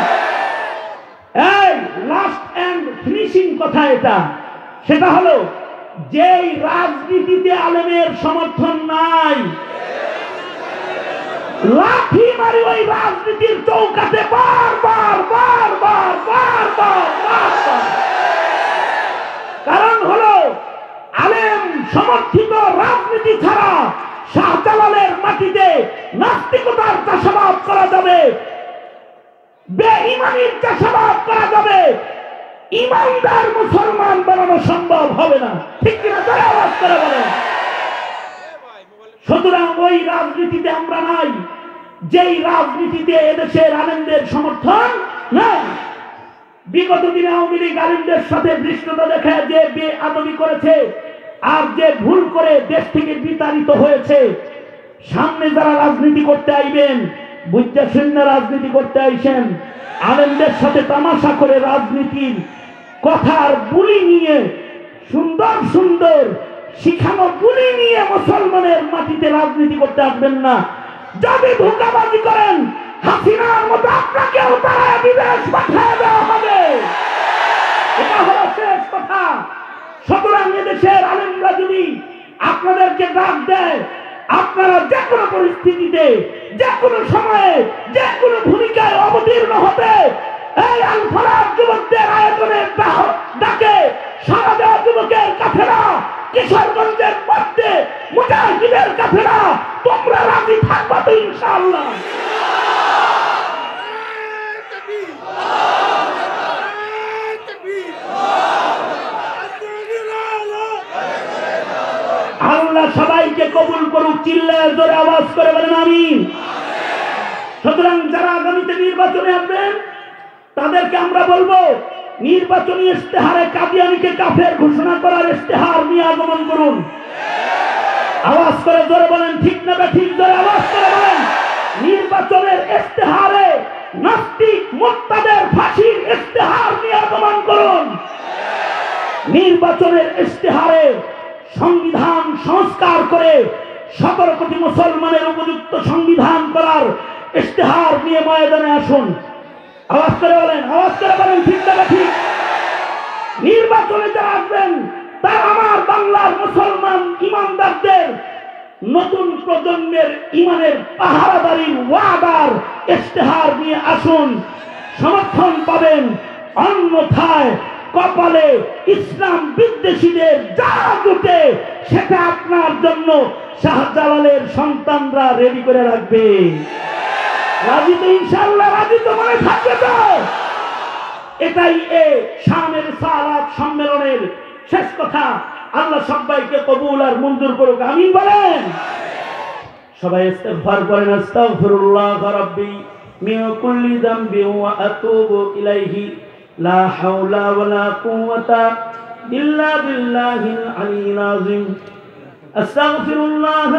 এই লাস্ট এন্ড ফিনিশিং কথা এটা, সেটা হলো যেই রাজনীতিতে আলেমের সমর্থন নাই, লাঠি মারি ওই রাজনীতির চৌকাতে বারবার বারবার বারবার বারবার। কারণ হলো আলেম সমর্থিত রাজনীতি ছাড়া শাহজালালের মাটিতে নাস্তিকতার চাষাবাদ করা যাবে, বেঈমানির চাষাবাদ করা যাবে, ইমানদার মুসলমান বানানো সম্ভব হবে না। ঠিক কিনা? তারা আওয়াজ করে বলেন। সুতরাং ওই রাজনীতিতে আমরা নাই, যেই রাজনীতিতে এদেশের আলেমদের সমর্থন নাই। বিগত দিনে আওয়ামী লীগ আলেমদের সাথে ধৃষ্টতা দেখে যে বেআদবি করেছে আর যে ভুল করে দেশ থেকে বিতাড়িত হয়েছে, সামনে যারা রাজনীতি করতে আইবেন বুঝা শূন্য রাজনীতি করতে আইছেন, আলেমদের সাথে তামাশা করে রাজনীতির কথার বুলি নিয়ে সুন্দর সুন্দর শিখানো বুলি নিয়ে মুসলমানের মাটিতে রাজনীতি করতে আসবেন না। যদি ধোঁকাবাজি করেন হাসিনার মতো আপনাকেও তারা বিদেশ পাঠিয়ে দেওয়া হবে। এটা হলো শেষ কথা। সুতরাং এদেশের আলেমরা যদি আপনাদেরকে ডাক দেয়, আপনারা যে কোনো পরিস্থিতিতে, যে কোনো সময়ে, যে কোনো ভূমিকায় অবতীর্ণ হতে এই আল ফালাহ যুবকদের আয়োজনের ডাকে সারা দেওয়া যুবকের কাফেলা, কিশোরগঞ্জের মধ্যে মুজাহিদের কাফেলা, তোমরা রাজি থাকবা তো ইনশাআল্লাহ? আল্লাহ সবাইকে কবুল করুক। চিল্লায় জোরে আওয়াজ করে বলেন আমিন। সুতরাং যারা আগামীতে নির্বাচনে আসবেন তাদেরকে আমরা বলবো, নির্বাচনী ইশতেহারে কাদিয়ানীকে কাফের ঘোষণা করার ইশতেহার নিয়ে আগমন করুন। আওয়াজ করে জোরে বলেন ঠিক না ঠিক? জোরে আওয়াজ করে বলেন। নির্বাচনের ইশতেহারে নাস্তিক মুরতাদের ফাঁসির ইশতেহার নিয়ে আগমন করুন। নির্বাচনের ইশতেহারে সংবিধান সংস্কার করে 17 কোটি মুসলমানের উপযুক্ত সংবিধান করার ইশতেহার নিয়ে ময়দানে আসুন। আওয়াজ করে বলেন, আওয়াজ করে বলেন ঠিক না ঠিক? নির্বাচনে যারা আসবেন তার আমার বাংলার মুসলমান ইমানদারদের নতুন প্রজন্মের ইমানের পাহারাদারির ওয়াদার ইশতেহার নিয়ে আসুন, সমর্থন পাবেন। অন্যথায় কপালে ইসলাম বিদ্বেষীদের যা জুটে সেটা আপনার জন্য শাহজালালের সন্তানরা রেডি করে রাখবে। রাজি তো ইনশাআল্লাহ? রাজি তো মনে থাকবে তো? এটাই শামের সালাত সম্মেলনের শেষ কথা। আল্লাহ সবাইকে কবুল আর মঞ্জুর করুক, আমিন বলেন। সবাই ইস্তিগফার করেন। আস্তাগফিরুল্লাহ রাব্বি মিন কুল্লি যামবি ওয়া আতুবু ইলাইহি লা হাওলা ওয়ালা কুওয়াতা ইল্লা বিল্লাহিল আলিয়্যিল আযীম। আস্তাগফিরুল্লাহ।